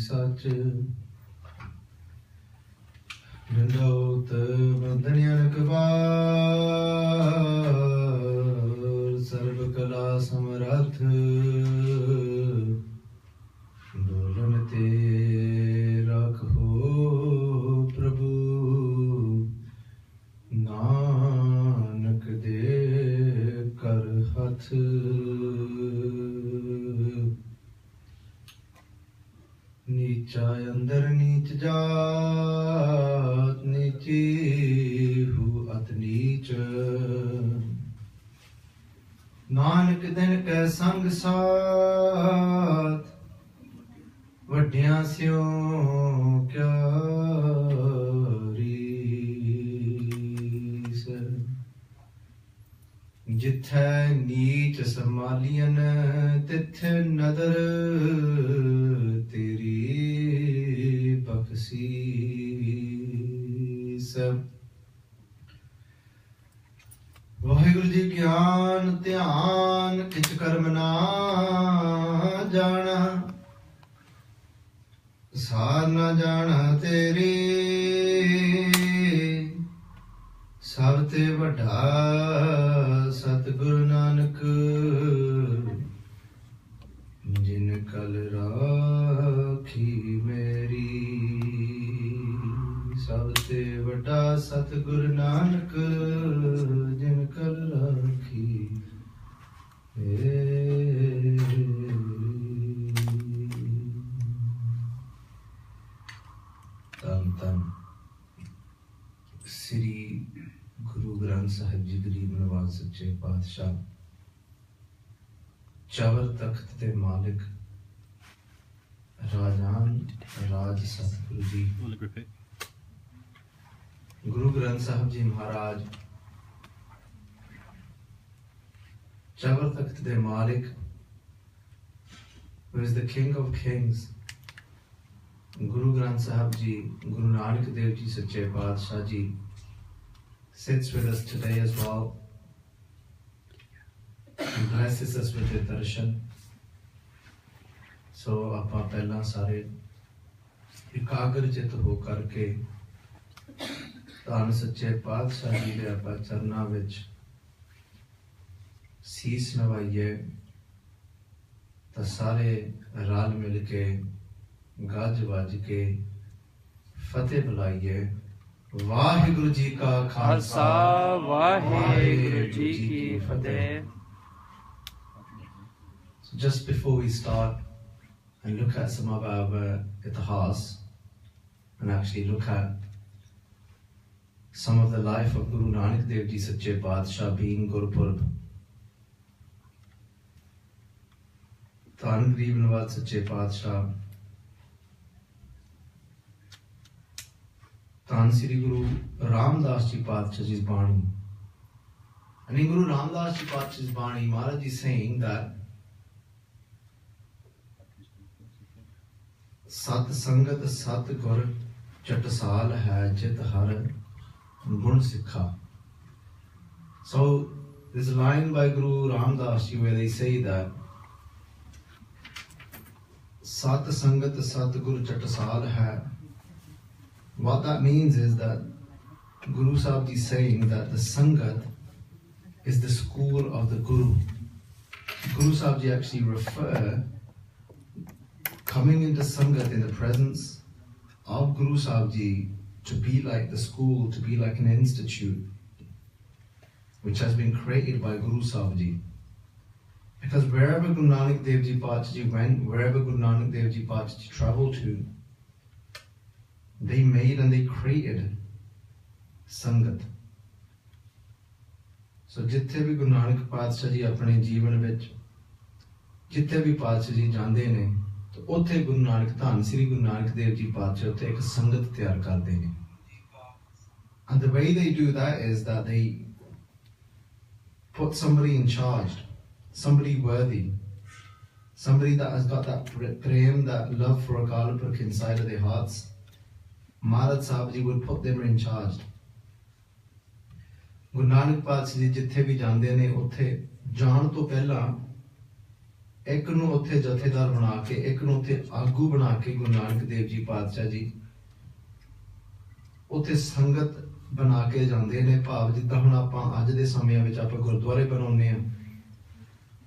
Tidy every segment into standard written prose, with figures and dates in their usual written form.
सच दंडोत बंधन कबार सर्व कला समरथ डोलन ते रखो प्रभु नानक दे कर हथ नीचा अंदर नीच जात नीची हु अत नीच नानक दिन कै संग साथ वड्डियां स्यों क्या रीस जिथे नीच संभालियन तिथे नदर तेरी बख्शीस। वाहिगुरु जी ज्ञान ध्यान किच कर्म ना जाना सार ना जाना तेरी सब ते वड्डा सतगुरु नानक जिन कल राखी मेरी सब ते वड्डा सतगुरु नानक जिन कल राखी मेरी। धन धन श्री गुरु ग्रंथ साहिब जी गरीब नवाज सच्चे पातशाह चवर तख्त ते मालिक राजान राज सतगुरु जी गुरु ग्रंथ साहिब जी महाराज चवर तख्त दे मालिक who is the king of kings Guru Granth Sahib Ji Guru Nanak Dev Ji Sache Padshah Ji sits with us today as well and blesses us with their darshan. So ਆਪਾਂ ਪਹਿਲਾਂ ਸਾਰੇ ਇਕਾਗਰਚਿਤ ਹੋ ਕਰਕੇ ਧੰਨ ਸੱਚੇ ਪਾਤਸ਼ਾਹ ਜੀ ਦੇ ਆਪਾਂ ਚਰਨਾਂ ਵਿੱਚ ਸੀਸ ਨਵਾਈਏ ਤਾਂ ਸਾਰੇ ਰਲ ਮਿਲ ਕੇ ਗੱਜ ਵੱਜ ਕੇ ਫਤਿਹ ਬੁਲਾਈਏ। ਵਾਹਿਗੁਰੂ ਜੀ ਕਾ ਖਾਲਸਾ ਵਾਹਿਗੁਰੂ ਜੀ ਕੀ ਫਤਿਹ। So just before we start and look at some of our itihas and actually look at some of the life of Guru Nanak Dev Ji Sache Padshah being Gurpurab, Dhan Garieb Nawaz Sache Padshah, Dhan Sri Guru Ramdas Ji Padshah Ji's Bani. And in Guru Ramdas Ji Padshah's Bani, Maharaj is saying that Sat Sangat Sat Gur Chatasal hai Jit Har Gun Sikha. So there's a line by Guru Ramdas Ji where they say that Sat Sangat Sat Gur Chatasal hai. What that means is that Guru Sahib Ji is saying that the Sangat is the school of the Guru. Guru Sahib Ji actually refer coming into Sangat in the presence of Guru Sahib Ji to be like the school, to be like an institute which has been created by Guru Sahib Ji. Because wherever Guru Nanak Dev Ji Padshah Ji went, wherever Guru Nanak Dev Ji Padshah Ji travelled to, they made and they created Sangat. So jithe bhi Guru Nanak Padshah Ji apne jeevan vich jithe bhi Padshah Ji jande ne तो उत्थे गुरु नानक धन श्री गुरु नानक देव जी पातशाह उत्थे एक संगत तैयार करते हैं। And the way they do that is that they put somebody in charge, somebody worthy, somebody that has got that prem, that love for Akal Purkh inside of their hearts. Maharaj Sahib Ji would put them in charge. Guru Nanak Padshah Ji jithe bhi jande ne uthe jaan to pehla ਇੱਕ ਨੂੰ ਉੱਥੇ ਜਥੇਦਾਰ ਬਣਾ ਕੇ, ਇੱਕ ਨੂੰ ਉੱਥੇ ਆਗੂ ਬਣਾ ਕੇ ਗੁਰੂ ਨਾਨਕ ਦੇਵ ਜੀ ਪਾਤਸ਼ਾਹ ਜੀ ਉੱਥੇ ਸੰਗਤ ਬਣਾ ਕੇ ਜਾਂਦੇ ਨੇ। ਭਾਵ ਜਿੱਦਾਂ ਹੁਣ ਆਪਾਂ ਅੱਜ ਦੇ ਸਮਿਆਂ ਵਿੱਚ ਆਪਾਂ ਗੁਰਦੁਆਰੇ ਬਣਾਉਂਦੇ ਹਾਂ,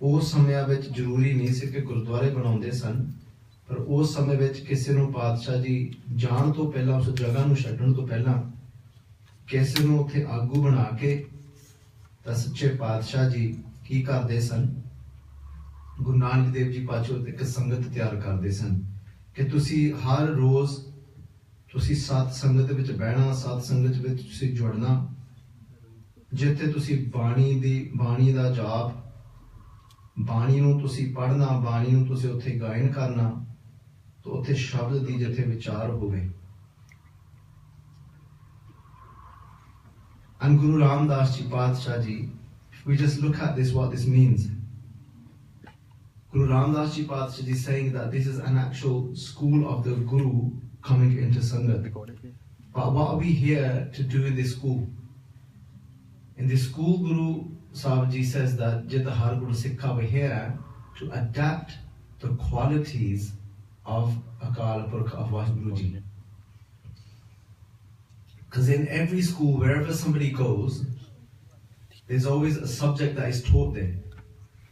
ਉਸ ਸਮਿਆਂ ਵਿੱਚ ਜ਼ਰੂਰੀ ਨਹੀਂ ਸੀ ਕਿ ਗੁਰਦੁਆਰੇ ਬਣਾਉਂਦੇ ਸਨ, ਪਰ ਉਸ ਸਮੇਂ ਵਿੱਚ ਕਿਸੇ ਨੂੰ ਪਾਤਸ਼ਾਹ ਜੀ ਜਾਣ ਤੋਂ ਪਹਿਲਾਂ, ਉਸ ਜਗ੍ਹਾ ਨੂੰ ਛੱਡਣ ਤੋਂ ਪਹਿਲਾਂ ਕਿਸੇ ਨੂੰ ਉੱਥੇ ਆਗੂ ਬਣਾ ਕੇ ਤਾਂ ਸੱਚੇ ਪਾਤਸ਼ਾਹ ਜੀ ਕੀ ਕਰਦੇ ਸਨ, ਗੁਰੂ ਨਾਨਕ ਦੇਵ ਜੀ ਪਾਤਸ਼ਾਹ ਇੱਕ ਸੰਗਤ ਤਿਆਰ ਕਰਦੇ ਸਨ ਕਿ ਤੁਸੀਂ ਹਰ ਰੋਜ਼ ਤੁਸੀਂ ਸਤ ਸੰਗਤ ਵਿੱਚ ਬਹਿਣਾ, ਸਤ ਸੰਗਤ ਵਿੱਚ ਤੁਸੀਂ ਜੁੜਨਾ, ਜਿੱਥੇ ਤੁਸੀਂ ਬਾਣੀ ਦਾ ਜਾਪ, ਬਾਣੀ ਨੂੰ ਤੁਸੀਂ ਪੜ੍ਹਨਾ, ਬਾਣੀ ਨੂੰ ਤੁਸੀਂ ਉੱਥੇ ਗਾਇਨ ਕਰਨਾ, ਤਾਂ ਉੱਥੇ ਸ਼ਬਦ ਦੀ ਜਿੱਥੇ ਵਿਚਾਰ ਹੋਵੇ। And Guru Ramdas Ji Padshah Ji, if we just look at this, what this means. Guru Ramdas Ji Padshah Ji is saying that this is an actual school of the Guru coming into Sangat. But what are we here to do in this school? In this school, Guru Sahib Ji says that Jita Har Guru Sikha, we're here to adapt the qualities of Akal Purkh of Vaheguru Ji. Because in every school, wherever somebody goes, there's always a subject that is taught there.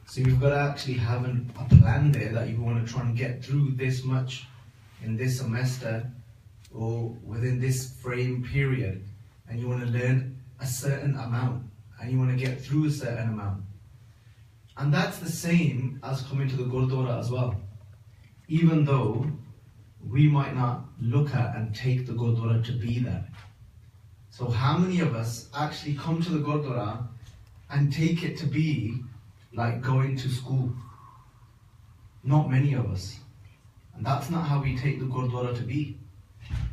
So you've got to actually have a plan there that you want to try and get through this much in this semester or within this frame period. And you want to learn a certain amount and you want to get through a certain amount. And that's the same as coming to the Gurdwara as well. Even though we might not look at and take the Gurdwara to be that. So how many of us actually come to the Gurdwara and take it to be like going to school? Not many of us. And that's not how we take the Gurdwara to be.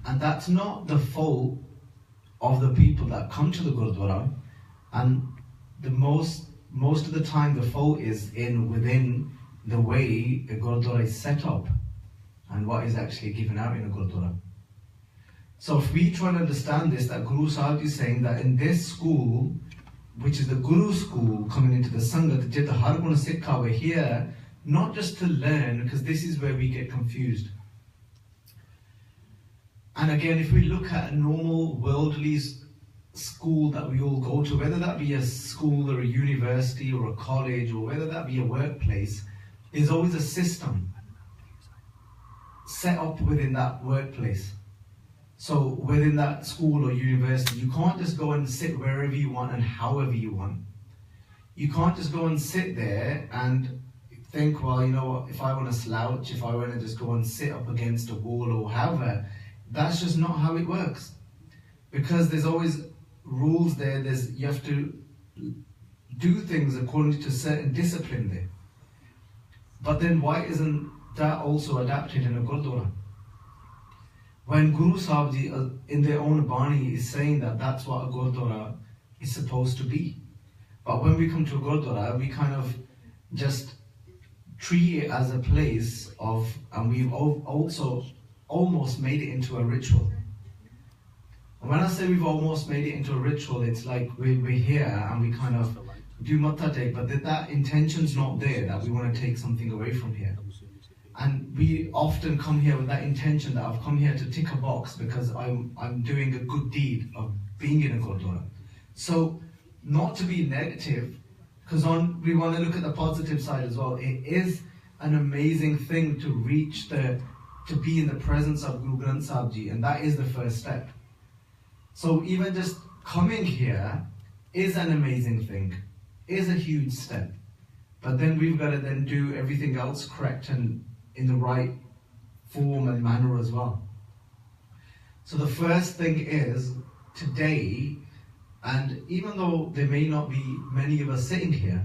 And that's not the fault of the people that come to the Gurdwara. And the most of the time the fault is within the way a Gurdwara is set up and what is actually given out in a Gurdwara. So if we try to understand this, that Guru Sahib is saying that in this school, which is the Guru school coming into the Sangat, Jita Har Guna Sikha, we're here not just to learn, because this is where we get confused. And again, if we look at a normal worldly school that we all go to, whether that be a school or a university or a college or whether that be a workplace, there's always a system set up within that workplace. So within that school or university, you can't just go and sit wherever you want and however you want. You can't just go and sit there and think, well, you know what, if I want to slouch, if I want to just go and sit up against a wall or however, that's just not how it works. Because there's always rules there, you have to do things according to certain discipline there. But then why isn't that also adapted in a Gurdwara? When Guru Sahib Ji in their own Bani is saying that that's what a Gurdwara is supposed to be. But when we come to a Gurdwara, we kind of just treat it as a place of, and we've also almost made it into a ritual. And when I say we've almost made it into a ritual, it's like we're here and we kind of do Matha Tek, but that intention's not there, that we want to take something away from here. And we often come here with that intention that I've come here to tick a box because I'm doing a good deed of being in a Gurdwara. So not to be negative, because we want to look at the positive side as well. It is an amazing thing to reach to be in the presence of Guru Granth Sahib Ji, and that is the first step. So even just coming here is an amazing thing, is a huge step. But then we've got to then do everything else correct and in the right form and manner as well. So the first thing is today, and even though there may not be many of us sitting here,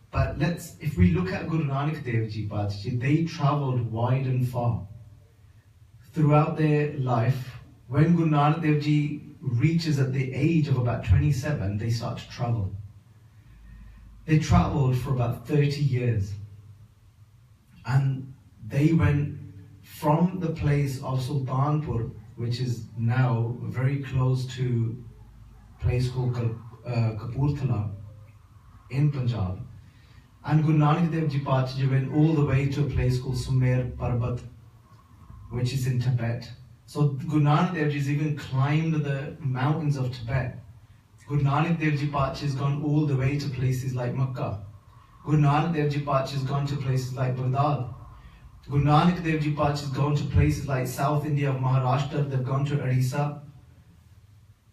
but if we look at Guru Nanak Dev Ji Padshah Ji, they travelled wide and far. Throughout their life, when Guru Nanak Dev Ji reaches at the age of about 27, they start to travel. They travelled for about 30 years. And they went from the place of Sultanpur, which is now very close to a place called Kapurthala in Punjab. And Guru Nanak Dev Ji Paatshah went all the way to a place called Sumer Parbat, which is in Tibet. So Guru Nanak Dev Ji has even climbed the mountains of Tibet. Guru Nanak Dev Ji Paatshah has gone all the way to places like Makkah. Guru Nanak Dev Ji Paatshah has gone to places like Baghdad. Guru Nanak Dev Ji Paatshah has gone to places like South India of Maharashtra. They've gone to Orissa.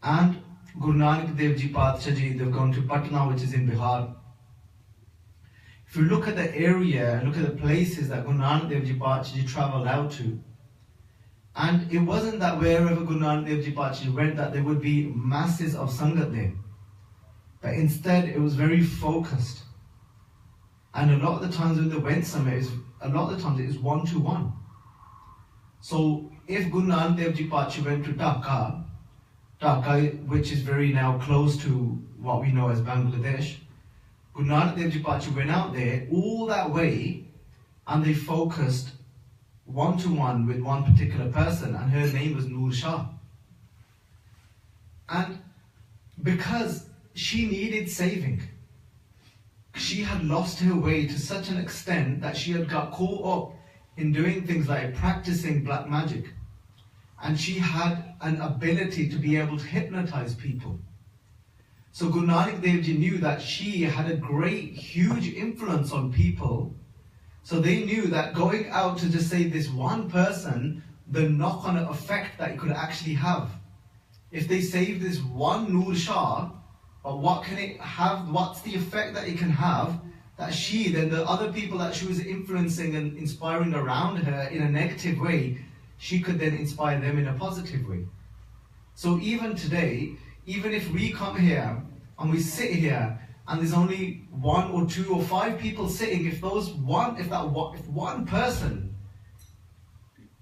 And Guru Nanak Dev Ji Paatshah Ji, they've gone to Patna, which is in Bihar. If you look at the area and look at the places that Guru Nanak Dev Ji Paatshah Ji travelled out to, and it wasn't that wherever Guru Nanak Dev Ji Paatshah Ji went that there would be masses of Sangat there. But instead it was very focused. And a lot of the times when they went somewhere, a lot of the times it is one-to-one. So if Guru Nanak Dev Ji Paatshah went to Dhaka, which is very now close to what we know as Bangladesh, Guru Nanak Dev Ji Paatshah went out there all that way and they focused one-to-one with one particular person, and her name was Noor Shah. And because she needed saving, she had lost her way to such an extent that she had got caught up in doing things like practicing black magic. And she had an ability to be able to hypnotize people. So Guru Nanak Dev Ji knew that she had a great, huge influence on people. So they knew that going out to just save this one person, the knock-on effect that it could actually have. If they save this one Noor Shah, but what can it have, what's the effect that it can have, that she, then the other people that she was influencing and inspiring around her in a negative way, she could then inspire them in a positive way. So even today, even if we come here and we sit here and there's only 1 or 2 or 5 people sitting, if one person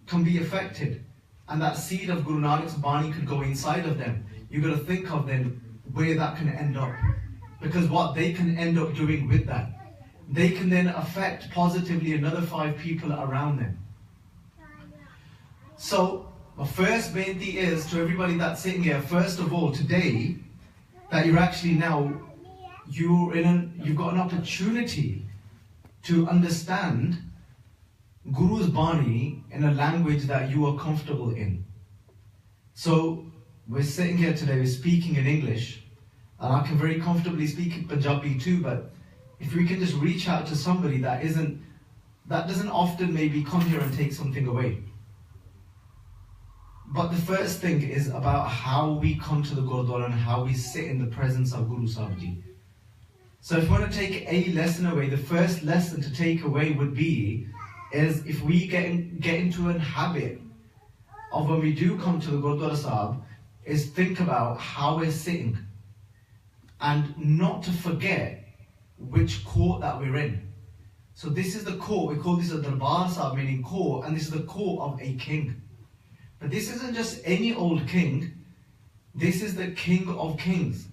can be affected and that seed of Guru Nanak's Bani could go inside of them, you've got to think of then where that can end up. Because what they can end up doing with that, they can then affect positively another 5 people around them. So my first benti is to everybody that's sitting here, first of all today, that you're actually now, you've got an opportunity to understand Guru's Bani in a language that you are comfortable in. So we're sitting here today, we're speaking in English, and I can very comfortably speak in Punjabi too, but if we can just reach out to somebody that doesn't often maybe come here and take something away. But the first thing is about how we come to the Gurdwara and how we sit in the presence of Guru Sahib Ji. So if we want to take a lesson away, the first lesson to take away would be, is if we get into a habit of when we do come to the Gurdwara Sahib, is think about how we're sitting and not to forget which court that we're in. So this is the court, we call this a Darbar Sahib, meaning court, and this is the court of a king. But this isn't just any old king, this is the King of Kings.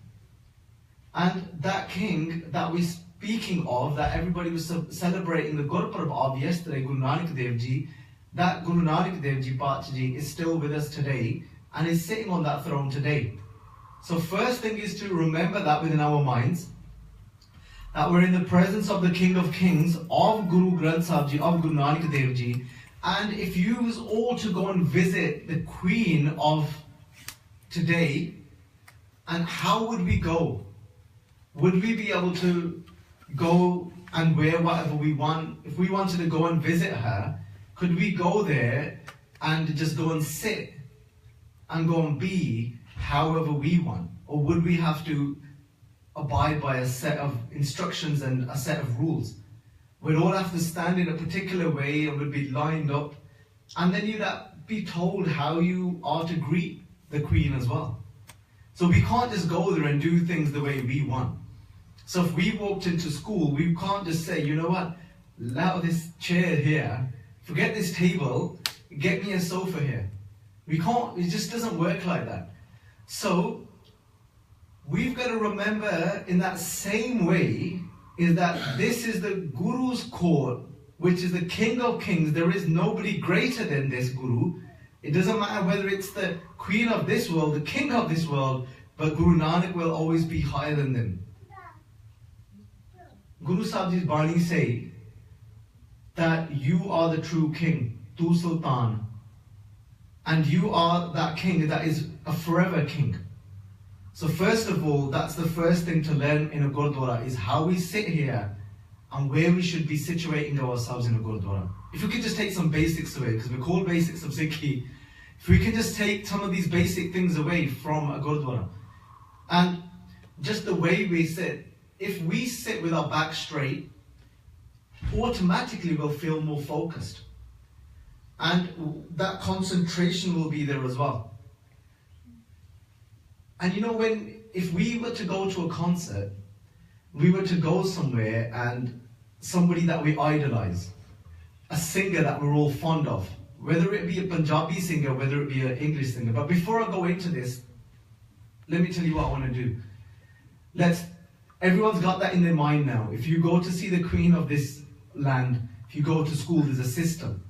And that king that we're speaking of, that everybody was celebrating the Gurpurab of yesterday, Guru Nanak Dev Ji, that Guru Nanak Dev Ji Paatshah Ji is still with us today and is sitting on that throne today. So first thing is to remember that within our minds, that we're in the presence of the King of Kings, of Guru Granth Sahib Ji, of Guru Nanak Dev Ji. And if you was all to go and visit the Queen of today, and how would we go? Would we be able to go and wear whatever we want? If we wanted to go and visit her, could we go there and just go and sit and go and be however we want? Or would we have to abide by a set of instructions and a set of rules? We'd all have to stand in a particular way and we'd be lined up. And then you'd be told how you are to greet the Queen as well. So we can't just go there and do things the way we want. So if we walked into school, we can't just say, you know what, allow this chair here, forget this table, get me a sofa here. We can't, it just doesn't work like that. So we've got to remember in that same way, is that this is the Guru's court, which is the King of Kings. There is nobody greater than this Guru. It doesn't matter whether it's the Queen of this world, the King of this world, but Guru Nanak will always be higher than them. Guru Sahib Ji's Bani say that you are the true king, Tu Sultan, and you are that king that is a forever king. So first of all, that's the first thing to learn in a Gurdwara, is how we sit here and where we should be situating ourselves in a Gurdwara. If we could just take some basics away, because we're called basics of Sikhi, if we can just take some of these basic things away from a Gurdwara, and just the way we sit, if we sit with our back straight, automatically we'll feel more focused. And that concentration will be there as well. And you know, if we were to go to a concert, we were to go somewhere and somebody that we idolize, a singer that we're all fond of, whether it be a Punjabi singer, whether it be an English singer. But before I go into this, let me tell you what I want to do. Everyone's got that in their mind now. If you go to see the Queen of this land, if you go to school, there's a system.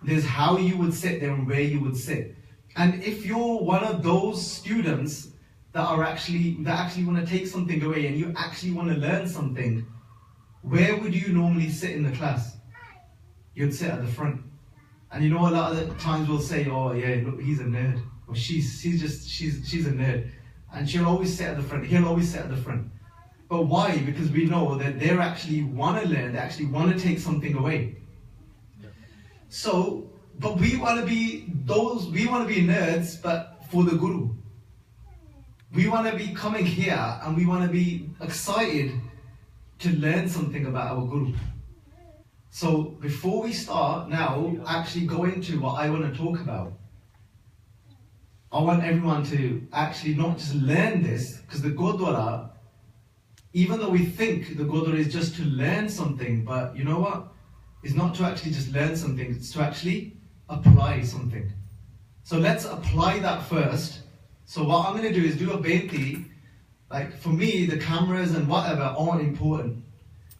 There's how you would sit there and where you would sit. And if you're one of those students that actually want to take something away and you actually want to learn something, where would you normally sit in the class? You'd sit at the front. And you know, a lot of the times we'll say, oh yeah, look, he's a nerd. Or she's a nerd. And she'll always sit at the front. He'll always sit at the front. But why? Because we know that they actually want to learn, they actually want to take something away. So, but we want to be nerds, but for the Guru. We want to be coming here and we want to be excited to learn something about our Guru. So before we start now, actually go into what I want to talk about, I want everyone to actually not just learn this, because the Gurdwara, even though we think the Gurdwara is just to learn something, but you know what? It's not to actually just learn something, it's to actually apply something. So let's apply that first. So what I'm going to do is do a benti. Like for me, the cameras and whatever aren't important.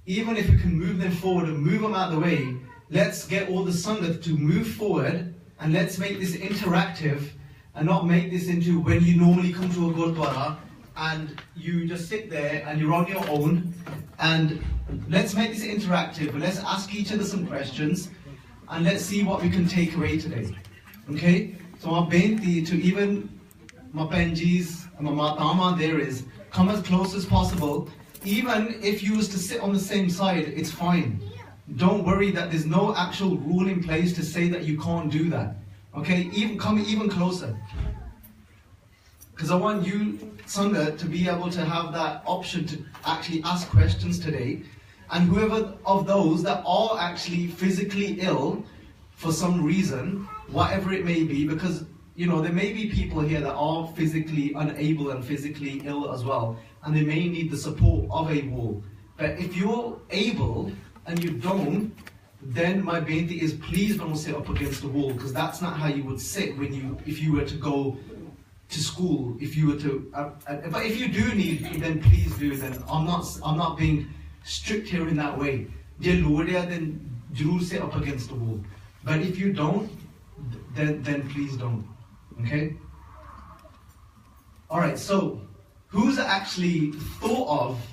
Even if we can move them forward and move them out of the way, let's get all the Sangat to move forward and let's make this interactive and not make this into when you normally come to a Gurdwara and you just sit there and you're on your own. And let's make this interactive. Let's ask each other some questions and let's see what we can take away today. Okay? So my benti to even my Penjis and my Matama there is, come as close as possible. Even if you was to sit on the same side, it's fine. Don't worry that there's no actual rule in place to say that you can't do that. Okay, come even closer. Because I want you, Sangha, to be able to have that option to actually ask questions today. And whoever of those that are actually physically ill for some reason, whatever it may be, because you know, there may be people here that are physically unable and physically ill as well, and they may need the support of a wall. But if you're able and you don't, then my benti is please don't sit up against the wall, because that's not how you would sit if you were to go to school. If you were to, but if you do need, then please do. Then I'm not being strict here in that way. Then jarur sit up against the wall. But if you don't, then please don't. Okay? Alright, so who's actually thought of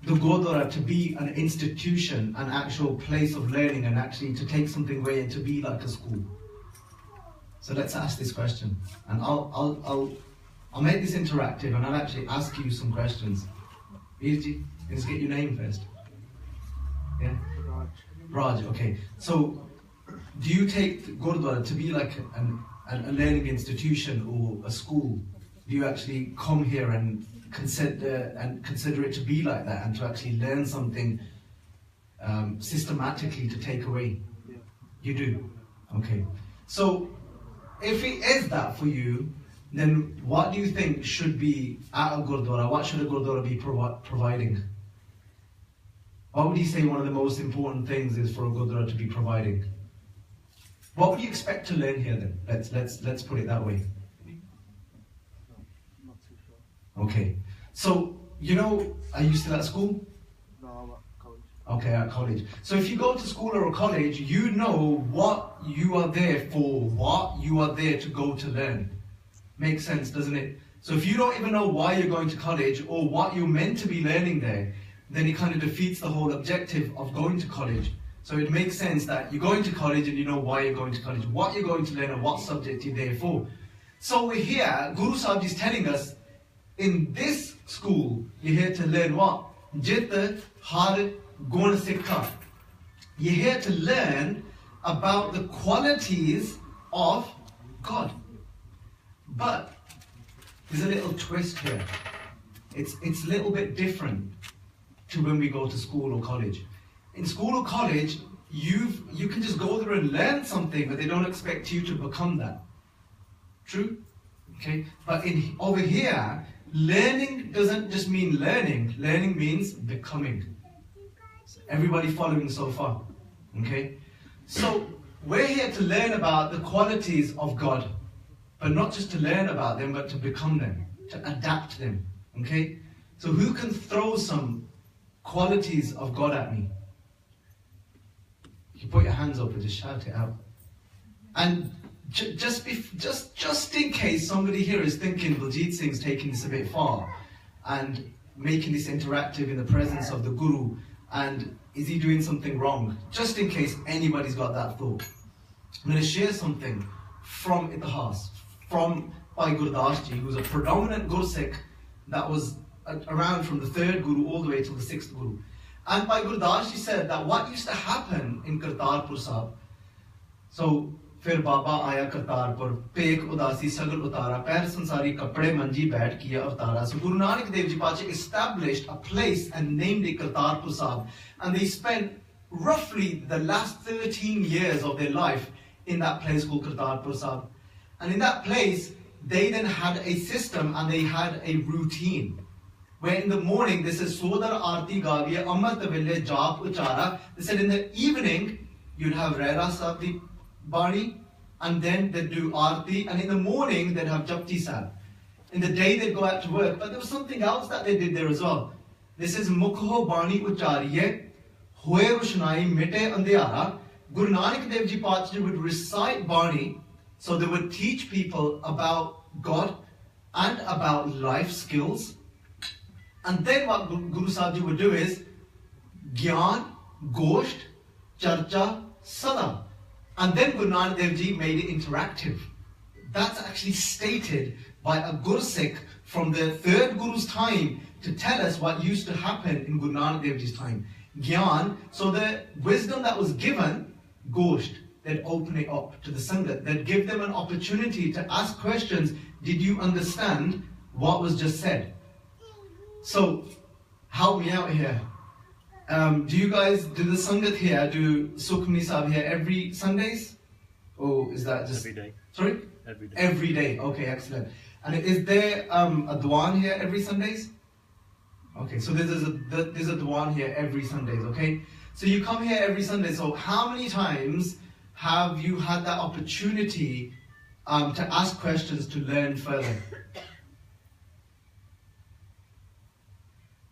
the Gurdwara to be an institution, an actual place of learning, and actually to take something away and to be like a school? So let's ask this question. And I'll make this interactive and I'll actually ask you some questions. Virji, let's get your name first. Yeah? Raj, okay. So do you take Gurdwara to be like a learning institution or a school? Do you actually come here and consider it to be like that and to actually learn something systematically to take away? Yeah. You do? Okay. So if it is that for you, then what do you think should be at a Gurdwara? What should a Gurdwara be providing? What would you say one of the most important things is for a Gurdwara to be providing? What would you expect to learn here then? Let's put it that way. Not too sure. Okay. So, you know, are you still at school? No, I'm at college. Okay, at college. So if you go to school or a college, you know what you are there for, what you are there to go to learn. Makes sense, doesn't it? So if you don't even know why you're going to college or what you're meant to be learning there, then it kind of defeats the whole objective of going to college. So it makes sense that you're going to college and you know why you're going to college, what you're going to learn and what subject you're there for. So we're here, Guru Sahib is telling us, in this school, you're here to learn what? Jit har gun sikha. You're here to learn about the qualities of God. But there's a little twist here. It's a little bit different to when we go to school or college. In school or college, you can just go there and learn something, but they don't expect you to become that. True? Okay? But over here, learning doesn't just mean learning. Learning means becoming. Everybody following so far? Okay? So, we're here to learn about the qualities of God. But not just to learn about them, but to become them. To adapt them. Okay? So who can throw some qualities of God at me? You put your hands up and just shout it out. And just in case somebody here is thinking Baljit Singh's taking this a bit far and making this interactive in the presence of the Guru, and is he doing something wrong? Just in case anybody's got that thought, I'm going to share something from Itihas, from Bhai Gurdwara, who's a predominant Gursikh that was around from the 3rd Guru all the way to the 6th Guru. And Bhai Gurdwara said that what used to happen in Kartarpur Sahib, so फिर बाबा आया Kartarpur pack उदासी सगल उतारा पैर संसारी कपड़े मंजी बैठ किया अवतारा. So Guru Nanak Dev Ji Pacha established a place and named it Kartarpur Sahib, and they spent roughly the last 13 years of their life in that place called Kartarpur Sahib. And in that place they then had a system and they had a routine where in the morning they said Sodar Aarti Gaviya Amrit Vile Jap Uchara. They said in the evening you'd have Rera Sahib Bani, and then they'd do Aarti, and in the morning they'd have Japti Sahib. In the day they'd go out to work, but there was something else that they did there as well. This is Mukho Bani Uchariye, Hoye Roshnai Mite Andhyara. Guru Nanak Dev Ji Pacha would recite Bani, so they would teach people about God and about life skills. And then what Guru Sahib Ji would do is Gyan, Gosht, Charcha, Sada. And then Guru Nanak Dev Ji made it interactive. That's actually stated by a Gursikh from the 3rd Guru's time to tell us what used to happen in Guru Nanak Dev Ji's time. Gyan, so the wisdom that was given, Gosht, they'd open it up to the Sangat. They'd give them an opportunity to ask questions. Did you understand what was just said? So, help me out here. Do you guys, do the Sangat here, do Sukhmani Sahib here every Sundays? Or is that just... Every day. Sorry? Every day. Every day, okay, excellent. And is there a Dwan here every Sundays? Okay, so there's a Dwan here every Sundays, okay? So you come here every Sunday, so how many times have you had that opportunity to ask questions to learn further?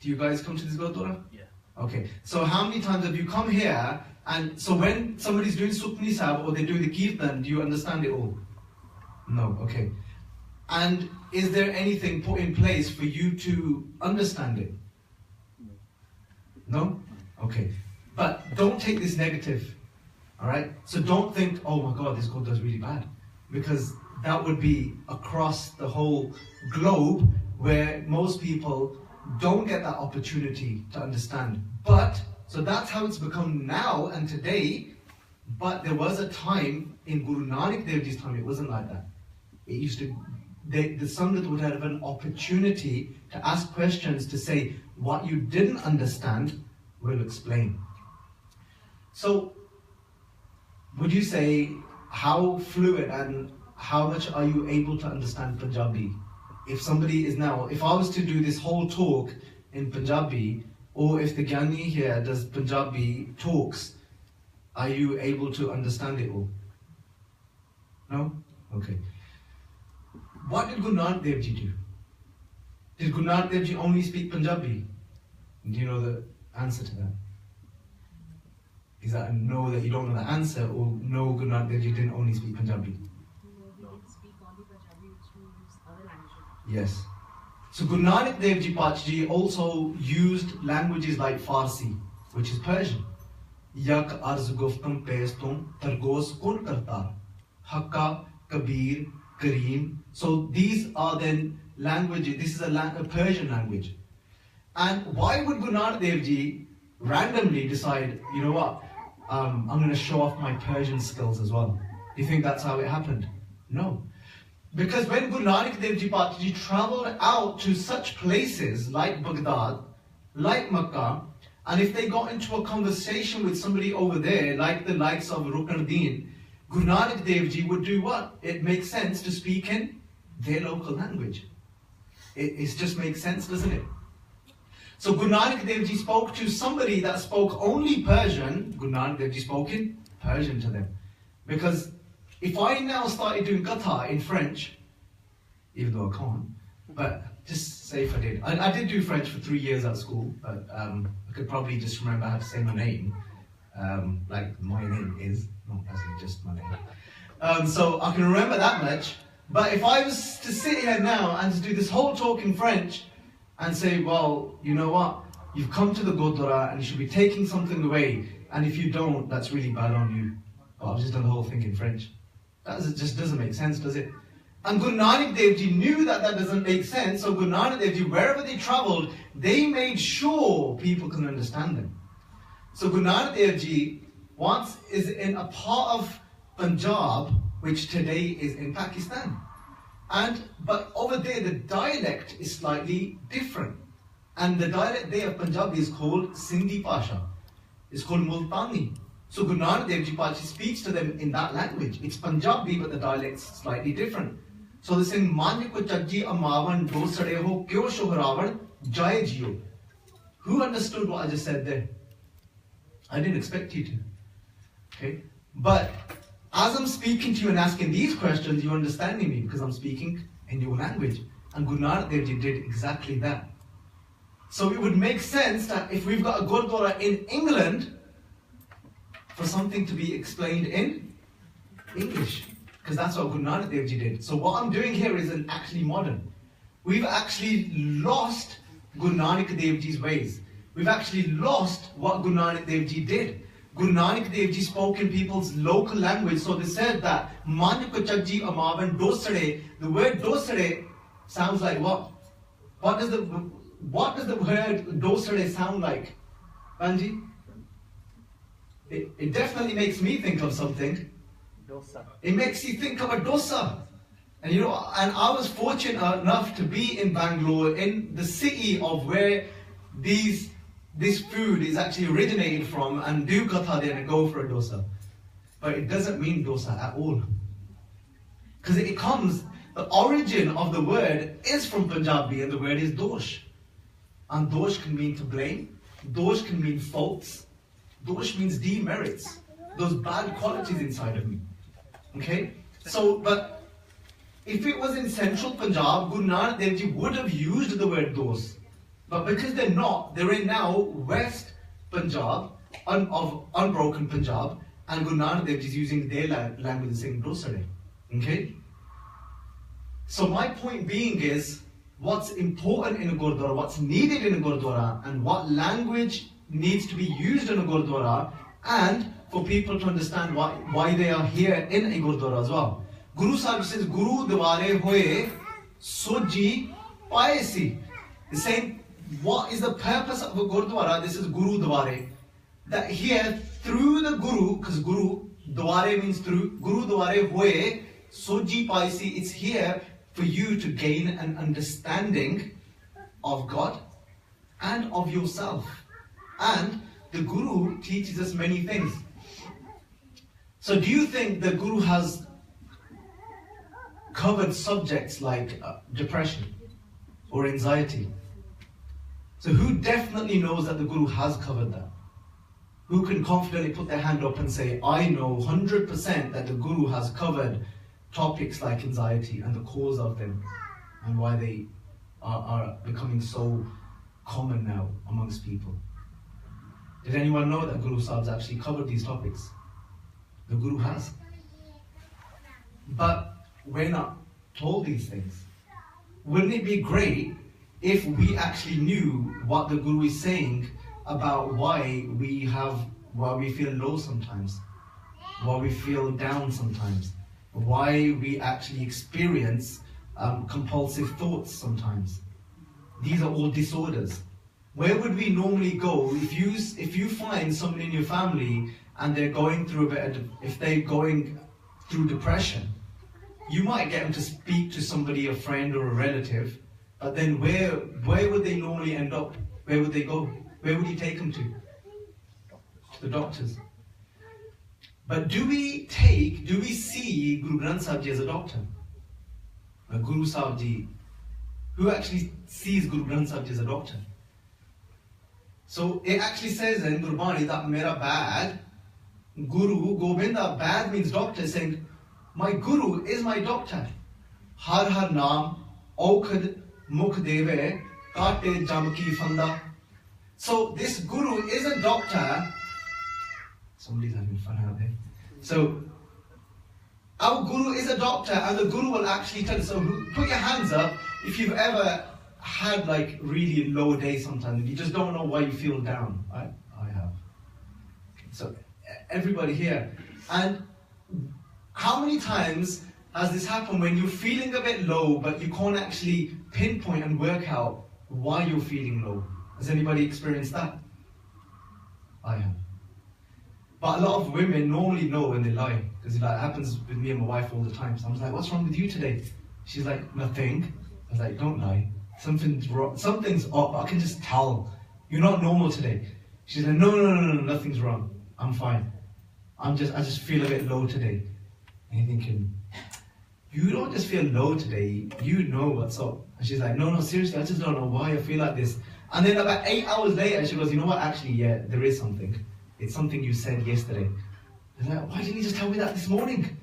Do you guys come to this Gurdwara? Yeah. Okay, so how many times have you come here, and so when somebody's doing Sukhmani Sahib or they're doing the Kirtan, do you understand it all? No, okay. And is there anything put in place for you to understand it? No? Okay. But don't take this negative, alright? So don't think, oh my God, this Gurdwara is really bad. Because that would be across the whole globe where most people don't get that opportunity to understand. But, so that's how it's become now and today, but there was a time in Guru Nanak Dev Ji's time, it wasn't like that. It used to, the Sangat would have an opportunity to ask questions, to say, what you didn't understand, we'll explain. So, would you say, how fluid and how much are you able to understand Punjabi? If somebody is now, if I was to do this whole talk in Punjabi, or if the Gyani here does Punjabi talks, are you able to understand it all? No? Okay. What did Guru Nanak Dev Ji do? Did Guru Nanak Dev Ji only speak Punjabi? Do you know the answer to that? Is that a no that you don't know the answer, or no, Guru Nanak Dev Ji didn't only speak Punjabi? Speak only Punjabi, which means other languages. Yes. So Guru Nanak Dev Ji Pachaji also used languages like Farsi, which is Persian. Yak arz guftum pestum targos kun kartar. Hakka, Kabir, Kareem. So these are then languages. This is a Persian language. And why would Guru Nanak Dev Ji randomly decide, you know what, I'm going to show off my Persian skills as well? Do you think that's how it happened? No. Because when Guru Nanak Dev Ji Pachaji travelled out to such places like Baghdad, like Makkah, and if they got into a conversation with somebody over there, like the likes of Rukunuddin, Guru Nanak Dev Ji would do what? It makes sense to speak in their local language. It just makes sense, doesn't it? So Guru Nanak Dev Ji spoke to somebody that spoke only Persian. Guru Nanak Dev Ji spoke in Persian to them. Because if I now started doing Katha in French, even though I can't, but just say if I did. I did do French for 3 years at school, but I could probably just remember how to say my name. Like my name is, not as in just my name. So I can remember that much. But if I was to sit here now and to do this whole talk in French and say, well, you know what, you've come to the Gurdwara and you should be taking something away, and if you don't, that's really bad on you. Well, I've just done the whole thing in French. That just doesn't make sense, does it? And Guru Nanak Dev Ji knew that doesn't make sense, so Guru Nanak Dev Ji, wherever they travelled, they made sure people can understand them. So Guru Nanak Dev Ji once is in a part of Punjab, which today is in Pakistan. But over there, the dialect is slightly different. And the dialect there of Punjabi is called Sindhi Pasha. It's called Multani. So Guru Nanak Dev Ji Pachaji speaks to them in that language. It's Punjabi, but the dialect's slightly different. So they say, Manya ko chajji amavan do sade ho kyo shohravan jai jiyo. Who understood what I just said there? I didn't expect you to. Okay? But as I'm speaking to you and asking these questions, you're understanding me because I'm speaking in your language. And Guru Nanak Dev Ji did exactly that. So it would make sense that if we've got a Gurdwara in England, for something to be explained in English. Because that's what Guru Nanak Dev Ji did. So what I'm doing here is actually modern. We've actually lost Guru Nanak Dev Ji's ways. We've actually lost what Guru Nanak Dev Ji did. Guru Nanak Dev Ji spoke in people's local language. So they said that Man ko chajji amavan dosade. The word dosade sounds like what? What does the word dosade sound like? Banji? It definitely makes me think of something. Dosa. It makes you think of a dosa. And you know, and I was fortunate enough to be in Bangalore, in the city of where this food is actually originated from, and do katha there and go for a dosa. But it doesn't mean dosa at all. Because the origin of the word is from Punjabi, and the word is dosh. And dosh can mean to blame, dosh can mean faults, dosh means demerits, those bad qualities inside of me. Okay? So, but if it was in central Punjab, Guru Nanak Dev Ji would have used the word dosh. But because they're not, they're in now West Punjab, of unbroken Punjab, and Guru Nanak Dev Ji is using their language and saying dosare. Okay? So my point being is, what's important in a Gurdwara, what's needed in a Gurdwara, and what language needs to be used in a Gurdwara, and for people to understand why they are here in a Gurdwara as well. Guru Sahib says, Gurdware hoye soji paesi. He's saying, what is the purpose of a Gurdwara? This is Gurudware. That here, through the Guru, because Guru, Dware means through, Gurudware hoye soji paesi, it's here for you to gain an understanding of God and of yourself. And the Guru teaches us many things. So do you think the Guru has covered subjects like depression or anxiety? So who definitely knows that the Guru has covered that? Who can confidently put their hand up and say, I know 100% that the Guru has covered topics like anxiety and the cause of them and why they are becoming so common now amongst people? Did anyone know that Guru Sahib's actually covered these topics? The Guru has. But we're not told these things. Wouldn't it be great if we actually knew what the Guru is saying about why we feel low sometimes, why we feel down sometimes, why we actually experience compulsive thoughts sometimes. These are all disorders. Where would we normally go if you find someone in your family and they're going through if they're going through depression? You might get them to speak to somebody, a friend or a relative, but then where would they normally end up? Where would they go? Where would you take them to? To the doctors. But do we see Guru Granth Sahib Ji as a doctor? A Guru Sahib Ji, who actually sees Guru Granth Sahib Ji as a doctor? So it actually says in Gurbani that Mera bad, Guru Govinda, bad means doctor, saying, my Guru is my doctor. Har har naam, aukhad mukh deve, kate jam ki fanda. So this Guru is a doctor. Somebody's having fun out there. So our Guru is a doctor, and the Guru will actually tell us. So put your hands up if you've ever had like really low day sometimes, and you just don't know why you feel down. I have. So everybody here. And how many times has this happened when you're feeling a bit low, but you can't actually pinpoint and work out why you're feeling low? Has anybody experienced that? I have. But a lot of women normally know when they lie, because it happens with me and my wife all the time. So I was like, what's wrong with you today? She's like, nothing. I was like, don't lie. Something's wrong. Something's up. I can just tell. You're not normal today. She's like, no, nothing's wrong. I'm fine. I just feel a bit low today. And you're thinking, you don't just feel low today, you know what's up. And she's like, no, seriously, I just don't know why I feel like this. And then about 8 hours later, she goes, you know what, actually, yeah, there is something. It's something you said yesterday. I was like, why didn't you just tell me that this morning?